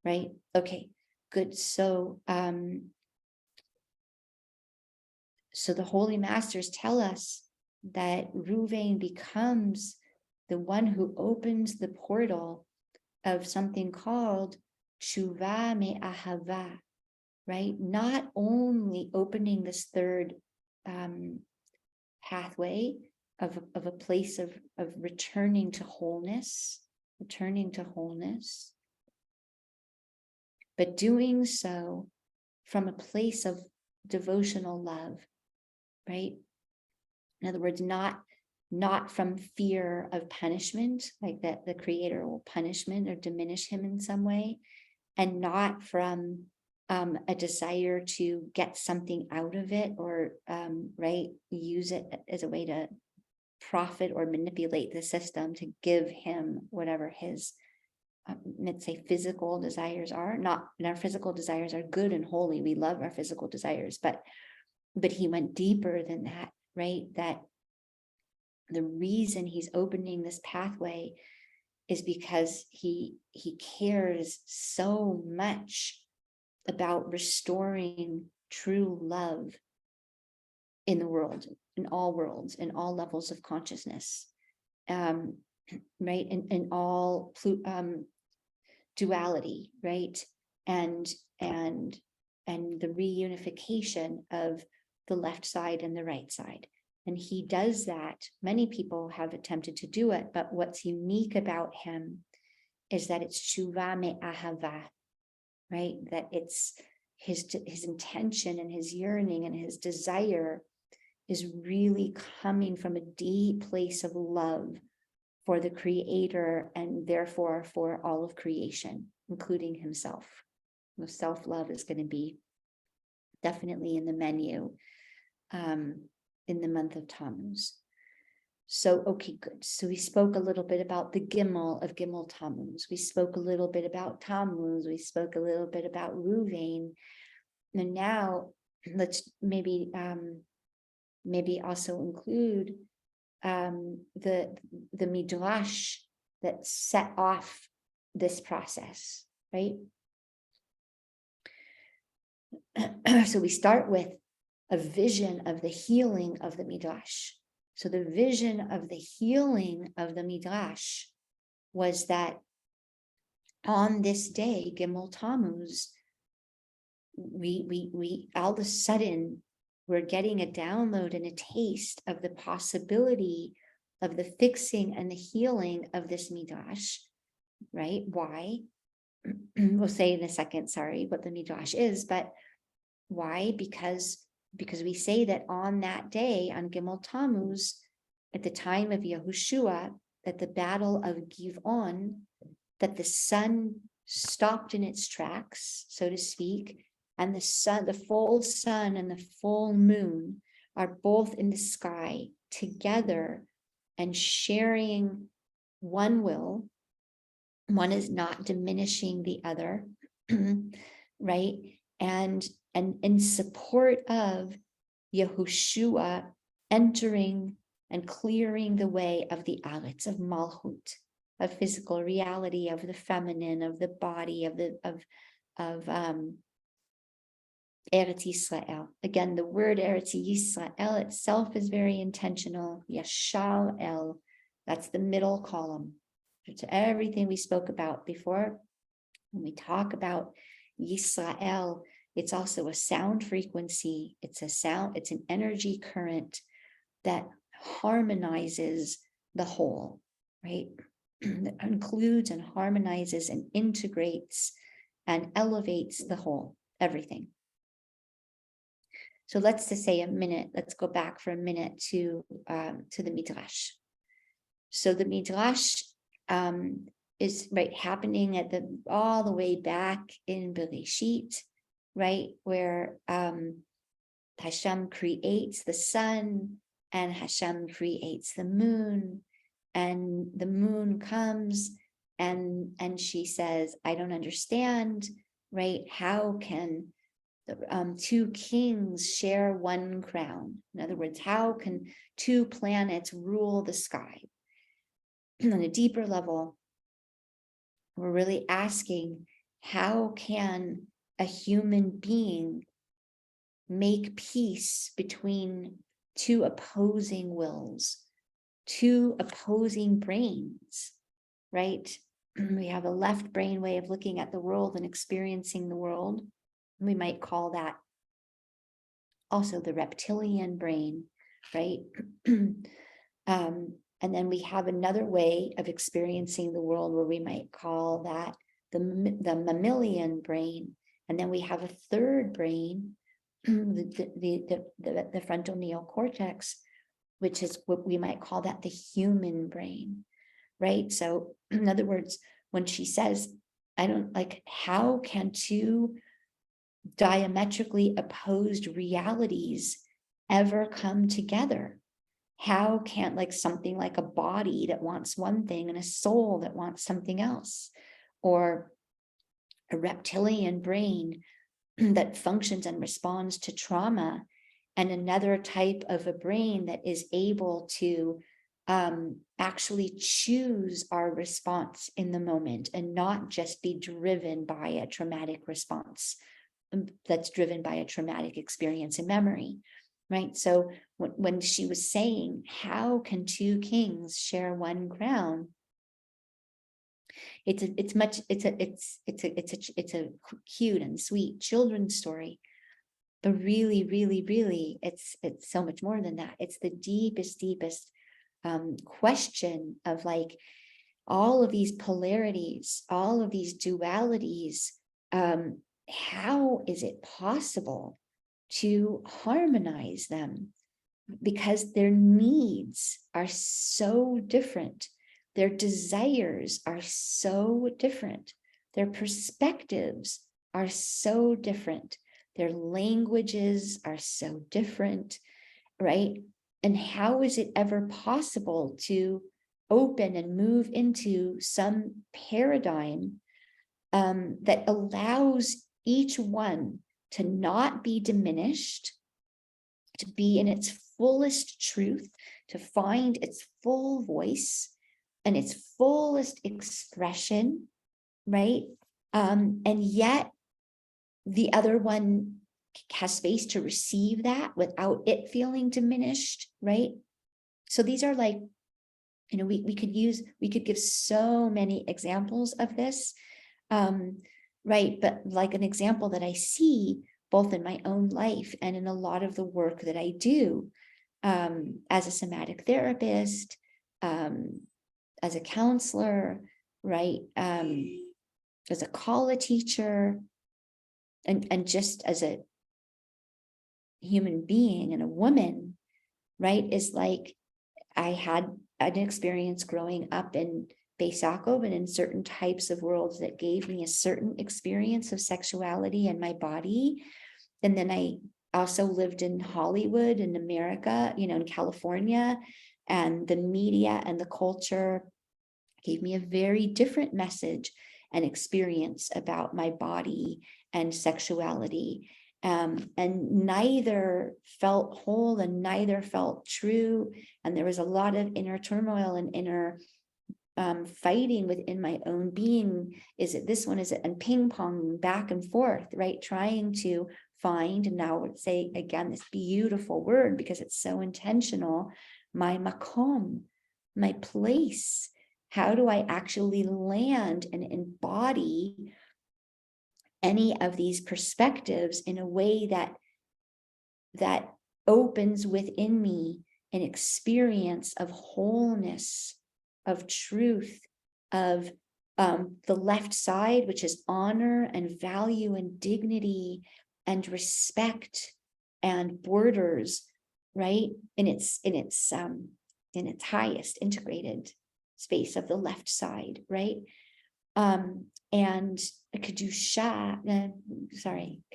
[SPEAKER 1] right? Okay, good. So the Holy Masters tell us that Reuven becomes the one who opens the portal of something called tshuva me'ahava, right? Not only opening this third pathway of a place of returning to wholeness, but doing so from a place of devotional love, right? In other words, not from fear of punishment, like that the Creator will punishment or diminish him in some way, and not from a desire to get something out of it, or right, use it as a way to profit or manipulate the system to give him whatever his let's say physical desires are. Not, and our physical desires are good and holy. We love our physical desires, but he went deeper than that, right? That the reason he's opening this pathway is because he cares so much about restoring true love in the world, in all worlds, in all levels of consciousness, right? In all duality, right? And the reunification of the left side and the right side. And he does that. Many people have attempted to do it, but what's unique about him is that it's tshuva me'ahava, right? That it's his intention and his yearning and his desire is really coming from a deep place of love for the Creator and therefore for all of creation, including himself. Self-love is going to be definitely in the menu in the month of Tammuz. So, okay, good. So we spoke a little bit about the Gimel of Gimel Tammuz. We spoke a little bit about Tammuz. We spoke a little bit about Ruvain. And now let's maybe also include the midrash that set off this process, right? So we start with a vision of the healing of the midrash. So the vision of the healing of the midrash was that on this day, Gimel Tammuz, we all of a sudden we're getting a download and a taste of the possibility of the fixing and the healing of this midrash, right? Why? We'll say in a second, sorry, what the midrash is, but why? Because we say that on that day, on Gimel Tammuz, at the time of Yehoshua, at the battle of Givon, that the sun stopped in its tracks, so to speak, and the full sun and the full moon are both in the sky together and sharing one will. One is not diminishing the other, right? And in support of Yehoshua entering and clearing the way of the Aretz, of Malchut, of physical reality, of the feminine, of the body, of Eretz Yisrael. Again, the word Eretz Yisrael itself is very intentional. Yashar El, that's the middle column. To everything we spoke about before, when we talk about Yisrael, it's also a sound frequency. It's a sound, it's an energy current that harmonizes the whole, right? That includes and harmonizes and integrates and elevates the whole, everything. So let's go back for a minute to the Midrash. So the Midrash is right happening at all the way back in Bereshit, right, where Hashem creates the sun and Hashem creates the moon, and the moon comes and she says, I don't understand, right? How can two kings share one crown? In other words, how can two planets rule the sky? On a deeper level, we're really asking, how can a human being make peace between two opposing wills, two opposing brains, right? We have a left brain way of looking at the world and experiencing the world. We might call that also the reptilian brain, right? And then we have another way of experiencing the world where we might call that the mammalian brain. And then we have a third brain, the frontal neocortex, which is what we might call that the human brain, right? So in other words, when she says, how can two diametrically opposed realities ever come together? How can something like a body that wants one thing and a soul that wants something else, or a reptilian brain that functions and responds to trauma, and another type of a brain that is able to actually choose our response in the moment and not just be driven by a traumatic response that's driven by a traumatic experience and memory, right? So when she was saying, how can two kings share one crown? It's a cute and sweet children's story, but really, really, really, it's so much more than that. It's the deepest question of all of these polarities, all of these dualities. How is it possible to harmonize them? Because their needs are so different. Their desires are so different. Their perspectives are so different. Their languages are so different, right? And how is it ever possible to open and move into some paradigm that allows each one to not be diminished, to be in its fullest truth, to find its full voice and its fullest expression, right? And yet the other one has space to receive that without it feeling diminished, right? So these are like, you know, we could give so many examples of this, right? But like an example that I see both in my own life and in a lot of the work that I do, as a somatic therapist, as a counselor, right? As a kala teacher, and just as a human being and a woman, right? Is like, I had an experience growing up in Beis Yaakov and in certain types of worlds that gave me a certain experience of sexuality and my body. And then I also lived in Hollywood in America, you know, in California, and the media and the culture gave me a very different message and experience about my body and sexuality. And neither felt whole and neither felt true. And there was a lot of inner turmoil and inner fighting within my own being. Is it this one? Is it? And ping pong back and forth, right? Trying to find, and now I would say again, this beautiful word, because it's so intentional, my makom, my place. How do I actually land and embody any of these perspectives in a way that opens within me an experience of wholeness, of truth, of the left side, which is honor and value and dignity and respect and borders, right? In its highest integrated space of the left side, right? And Kedusha,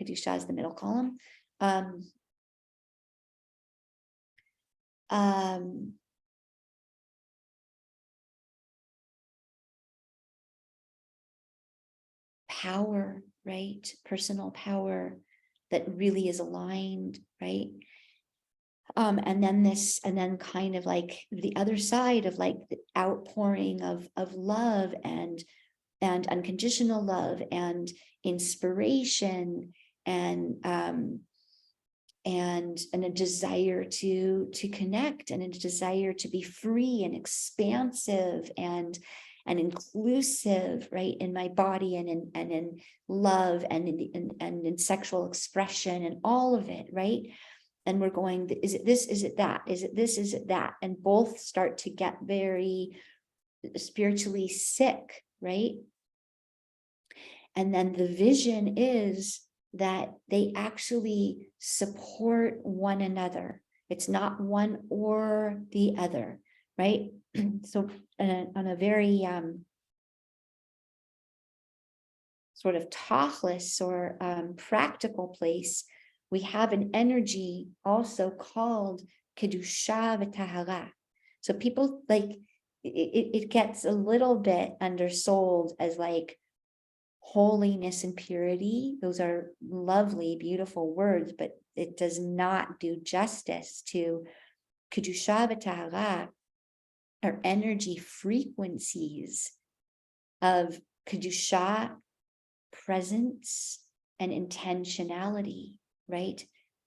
[SPEAKER 1] Kedusha is the middle column. Power, right? Personal power that really is aligned, right? And then kind of like the other side of like the outpouring of love and unconditional love and inspiration and a desire to connect and a desire to be free and expansive and inclusive, right, in my body and in love and in sexual expression and all of it, right? And we're going, is it this, is it that, is it this, is it that? And both start to get very spiritually sick, right? And then the vision is that they actually support one another. It's not one or the other, right? So on a very sort of tachlis or practical place, we have an energy also called kedusha v'tahara. So people like, it gets a little bit undersold as like holiness and purity. Those are lovely, beautiful words, but it does not do justice to kedusha v'tahara, are energy frequencies of kedusha, presence, and intentionality, right?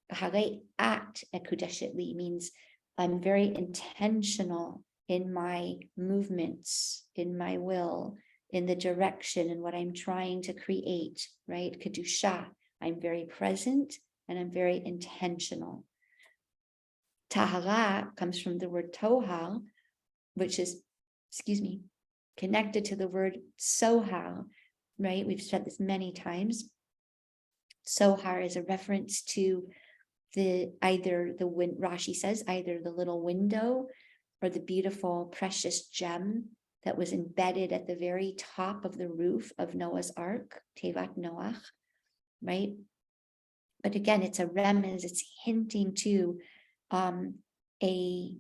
[SPEAKER 1] Hare at ekudeshetli means I'm very intentional in my movements, in my will, in the direction and what I'm trying to create, right? Kedusha, I'm very present and I'm very intentional. Tahara comes from the word tohar, which is, connected to the word sohar, right? We've said this many times. Sohar is a reference to Rashi says, either the little window or the beautiful precious gem that was embedded at the very top of the roof of Noah's Ark, Tevat Noach, right? But again, it's a remez, it's hinting to a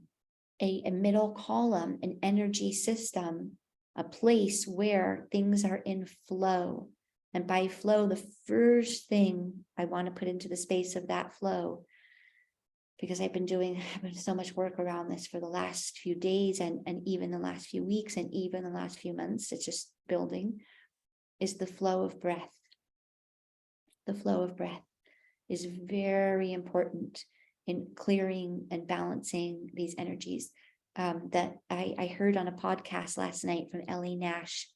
[SPEAKER 1] middle column, an energy system, a place where things are in flow. And by flow, the first thing I want to put into the space of that flow, because I've been doing so much work around this for the last few days and even the last few weeks and even the last few months, it's just building, is the flow of breath. The flow of breath is very important in clearing and balancing these energies. That I heard on a podcast last night from Ellie Nash,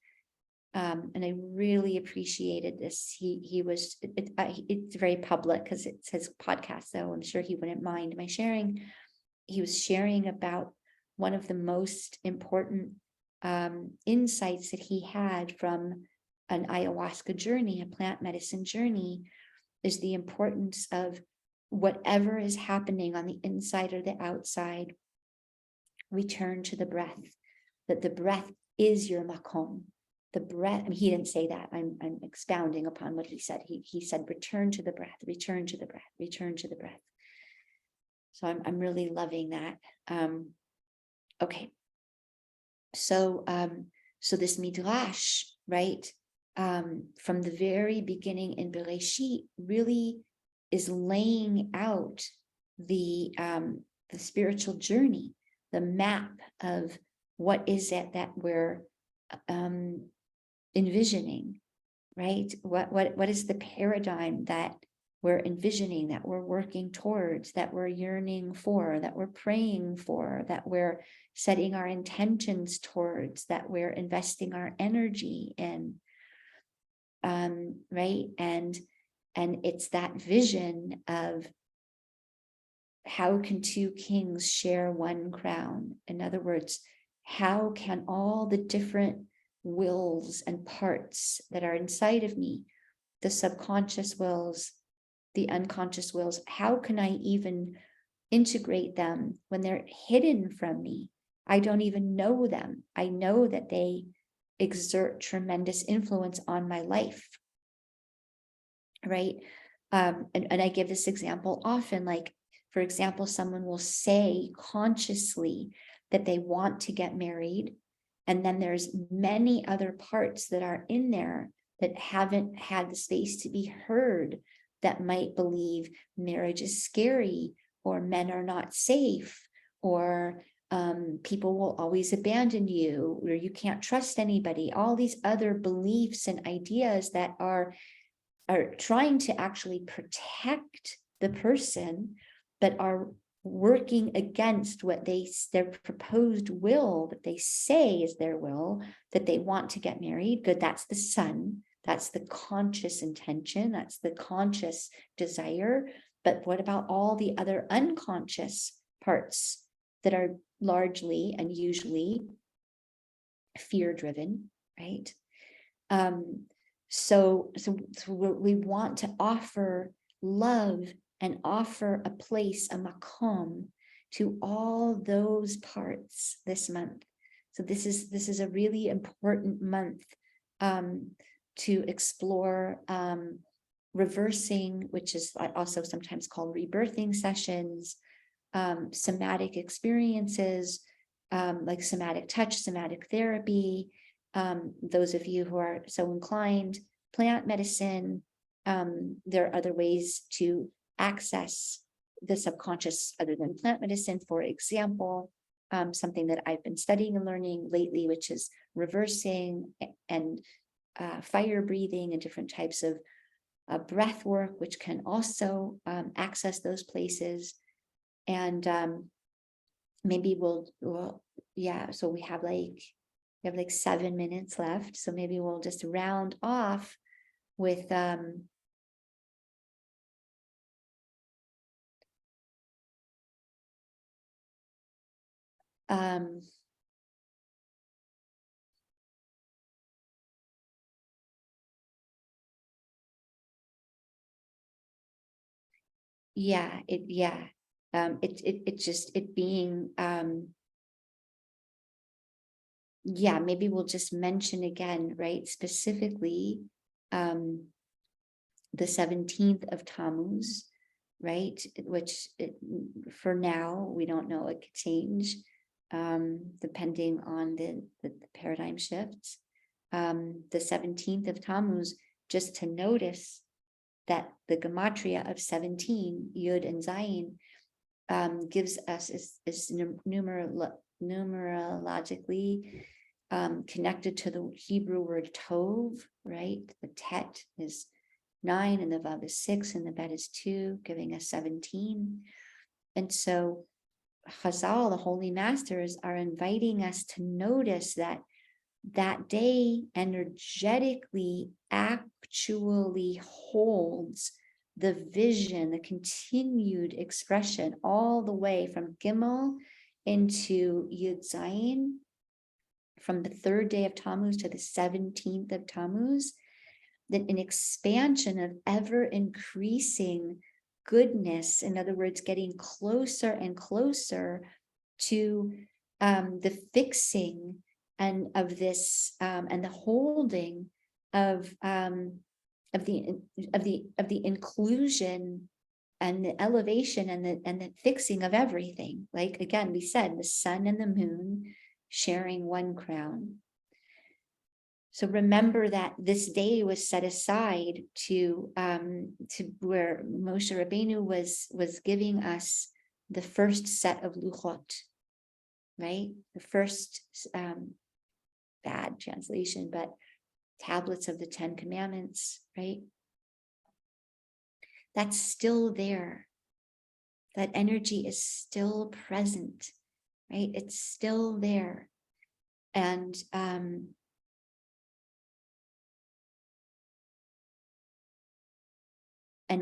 [SPEAKER 1] and I really appreciated this. It's very public because it's his podcast, so I'm sure he wouldn't mind my sharing. He was sharing about one of the most important insights that he had from an ayahuasca journey, a plant medicine journey, is the importance of whatever is happening on the inside or the outside, return to the breath, that the breath is your makom. The breath, I mean, he didn't say that. I'm expounding upon what he said. He said, return to the breath, return to the breath, return to the breath. So I'm really loving that. Okay. So this midrash, right, from the very beginning in Bereshit, really is laying out the spiritual journey, the map of what is it that we're envisioning, right? What is the paradigm that we're envisioning, that we're working towards, that we're yearning for, that we're praying for, that we're setting our intentions towards, that we're investing our energy in, right? And it's that vision of how can two kings share one crown? In other words, how can all the different wills and parts that are inside of me, the subconscious wills, the unconscious wills, how can I even integrate them when they're hidden from me? I don't even know them. I know that they exert tremendous influence on my life, right? And I give this example often, like, for example, someone will say consciously that they want to get married, and then there's many other parts that are in there that haven't had the space to be heard, that might believe marriage is scary, or men are not safe, or people will always abandon you, or you can't trust anybody. All these other beliefs and ideas that are trying to actually protect the person, but are working against what their proposed will, that they say is their will, that they want to get married. Good, that's the sun, that's the conscious intention, that's the conscious desire. But what about all the other unconscious parts that are largely and usually fear driven, right? So we want to offer love and offer a place, a makom, to all those parts this month. So this is a really important month to explore reversing, which is also sometimes called rebirthing sessions, somatic experiences, like somatic touch, somatic therapy. Those of you who are so inclined, plant medicine. There are other ways to access the subconscious other than plant medicine. For example, something that I've been studying and learning lately, which is reversing and fire breathing and different types of breath work, which can also access those places. And maybe yeah, so we have like 7 minutes left. So maybe we'll just round off with it just it being yeah, maybe we'll just mention again, right, specifically the 17th of Tammuz, right, which for now, we don't know, it could change depending on the paradigm shifts. The 17th of Tammuz, just to notice that the gematria of 17, Yud and Zayin, gives us is numerologically connected to the Hebrew word tov, right? The tet is 9 and the vav is 6 and the bet is 2, giving us 17. And so Chazal, the holy masters, are inviting us to notice that that day energetically actually holds the vision, the continued expression all the way from Gimel into Yud Zayin, from the 3rd day of Tammuz to the 17th of Tammuz, that an expansion of ever increasing goodness, in other words, getting closer and closer to the fixing and of this and the holding of the inclusion and the elevation and the fixing of everything. Like again, we said the sun and the moon sharing one crown. So remember that this day was set aside to where Moshe Rabbeinu was giving us the first set of luchot, right? The first bad translation, but tablets of the 10 Commandments, right? That's still there. That energy is still present, right? It's still there. And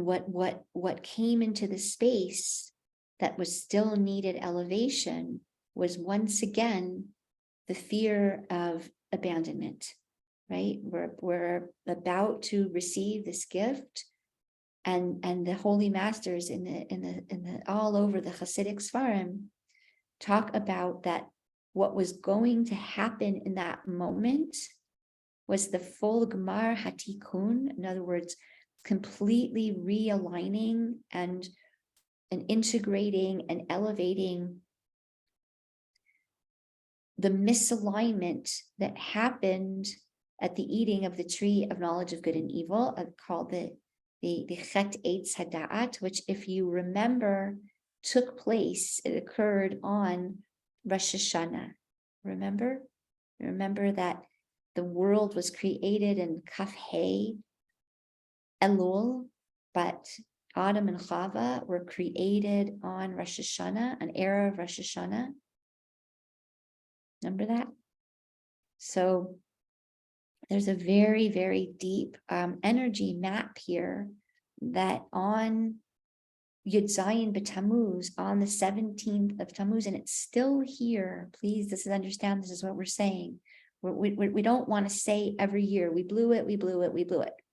[SPEAKER 1] what came into the space that was still needed elevation was once again the fear of abandonment, right? We're about to receive this gift, and the holy masters in the all over the Hasidic Sfarim talk about that what was going to happen in that moment was the full Gmar Hatikun, in other words, completely realigning and integrating and elevating the misalignment that happened at the eating of the tree of knowledge of good and evil, called the Chet Eitz Hada'at, which, if you remember, took place, it occurred on Rosh Hashanah. Remember that the world was created in Kaf Hey Elul, but Adam and Chava were created on Rosh Hashanah, an era of Rosh Hashanah. Remember that? So there's a very, very deep energy map here that on Yud Zayin B'Tammuz, on the 17th of Tammuz, and it's still here. Please, this is what we're saying. We don't want to say every year, we blew it.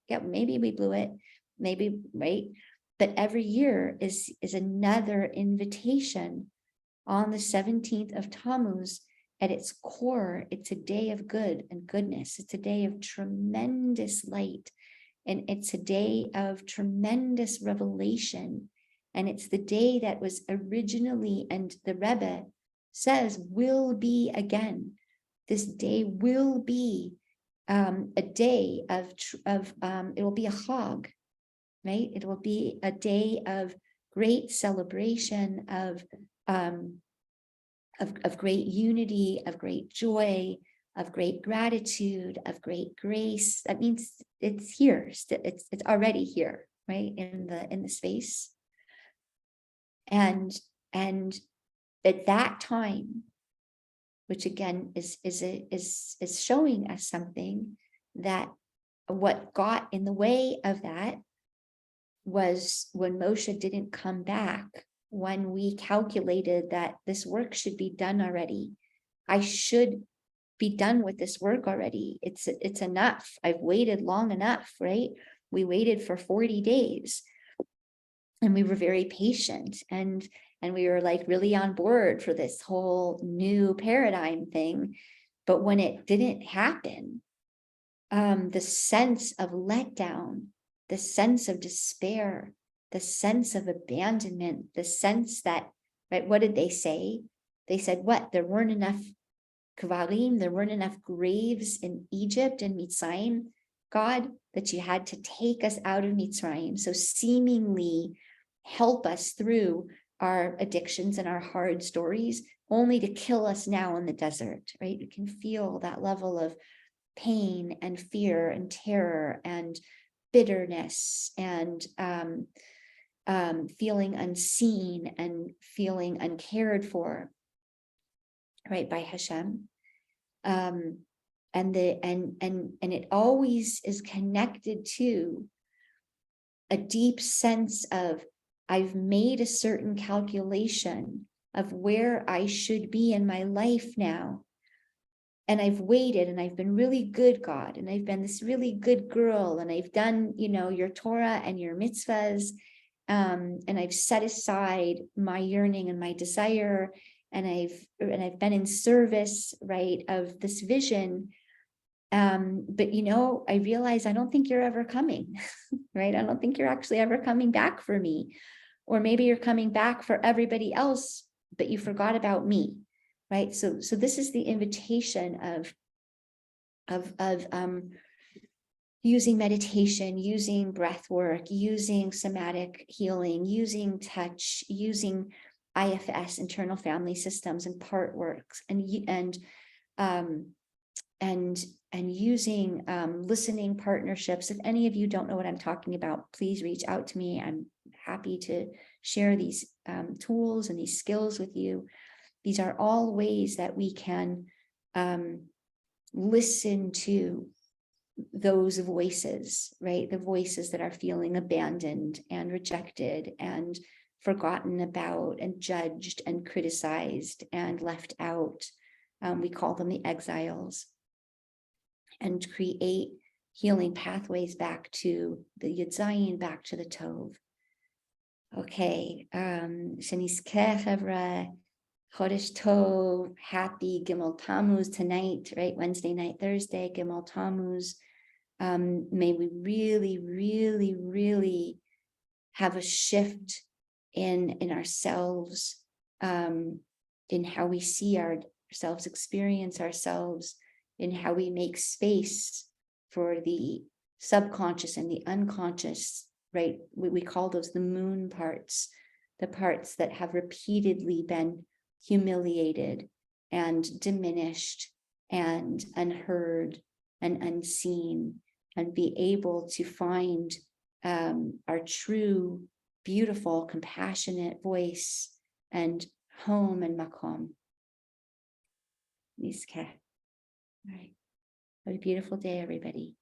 [SPEAKER 1] Yeah, maybe we blew it, maybe, right? But every year is another invitation on the 17th of Tammuz. At its core, it's a day of good and goodness. It's a day of tremendous light. And it's a day of tremendous revelation. And it's the day that was originally, and the Rebbe says, will be again. This day will be a day of it will be a chag, right? It will be a day of great celebration, of great unity, of great joy, of great gratitude, of great grace. That means it's here. It's already here, right? In the space. And at that time, which again is showing us something, that what got in the way of that was when Moshe didn't come back, when we calculated that this work should be done already. I should be done with this work already. It's enough. I've waited long enough, right? We waited for 40 days and we were very patient, and we were like really on board for this whole new paradigm thing. But when it didn't happen, the sense of letdown, the sense of despair, the sense of abandonment, the sense that, right, what did they say? They said, what? There weren't enough kvarim, there weren't enough graves in Egypt and Mitzrayim, God, that you had to take us out of Mitzrayim. So seemingly help us through our addictions and our hard stories, only to kill us now in the desert, right? You can feel that level of pain and fear and terror and bitterness and feeling unseen and feeling uncared for, right, by Hashem. And it always is connected to a deep sense of, I've made a certain calculation of where I should be in my life now. And I've waited, and I've been really good, God, and I've been this really good girl, and I've done, your Torah and your mitzvahs, and I've set aside my yearning and my desire, and I've been in service, right, of this vision. But I realize I don't think you're ever coming, right? I don't think you're actually ever coming back for me, or maybe you're coming back for everybody else, but you forgot about me. Right. So this is the invitation of using meditation, using breath work, using somatic healing, using touch, using IFS, internal family systems, and part works, and using listening partnerships. If any of you don't know what I'm talking about, please reach out to me. I'm happy to share these tools and these skills with you. These are all ways that we can listen to those voices, right? The voices that are feeling abandoned and rejected and forgotten about and judged and criticized and left out. We call them the exiles, and create healing pathways back to the Yud Zayin, back to the Tov. Okay, Shenizkeh Chevra. Chodesh Tov, happy Gimel Tamuz tonight, right? Wednesday night, Thursday, Gimel Tamuz. May we really, really, really have a shift in ourselves, in how we see ourselves, experience ourselves, in how we make space for the subconscious and the unconscious, right? We call those the moon parts, the parts that have repeatedly been humiliated and diminished and unheard and unseen, and be able to find our true, beautiful, compassionate voice and home and makom. All right. Have a beautiful day, everybody.